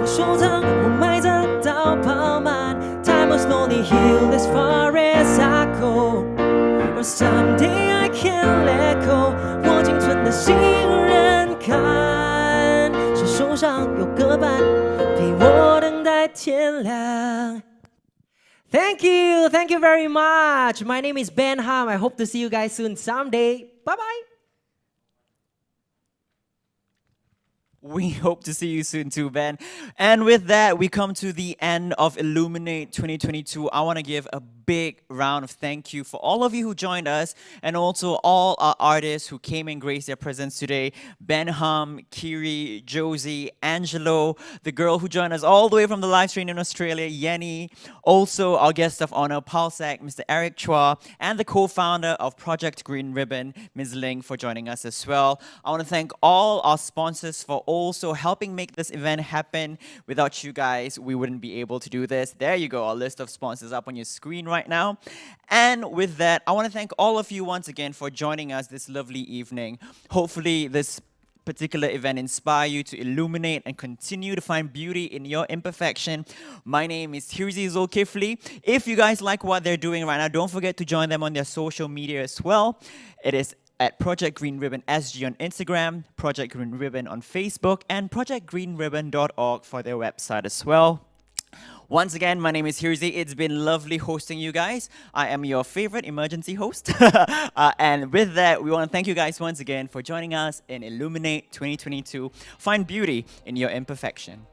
收藏，我埋葬到饱满。Time will slowly heal as far as I go, or someday I can let go。我仅存的信任感，是手上有个伴，陪我等待天亮。Thank you very much. My name is Ben Ham. I hope to see you guys soon someday. Bye bye. We hope to see you soon too, Ben. And with that, we come to the end of Illuminate 2022. I want to give a big round of thank you for all of you who joined us, and also all our artists who came and graced their presence today. Ben Hum, Kiri, Josie, Angelo, the girl who joined us all the way from the live stream in Australia, Yenny. Also, our guest of honor, Paulsak, Mr. Eric Chua, and the co-founder of Project Green Ribbon, Ms. Ling, for joining us as well. I want to thank all our sponsors for also helping make this event happen. Without you guys, we wouldn't be able to do this. There you go, our list of sponsors up on your screen right now. And with that, I want to thank all of you once again for joining us this lovely evening. Hopefully this particular event inspire you to illuminate and continue to find beauty in your imperfection. My name is Hirzi Zulkifli. If you guys like what they're doing right now, don't forget to join them on their social media as well. It is at Project Green Ribbon SG on Instagram, Project Green Ribbon on Facebook, and projectgreenribbon.org for their website as well. Once again, my name is Hirzi. It's been lovely hosting you guys. I am your favorite emergency host. And with that, we want to thank you guys once again for joining us in Illuminate 2022. Find beauty in your imperfection.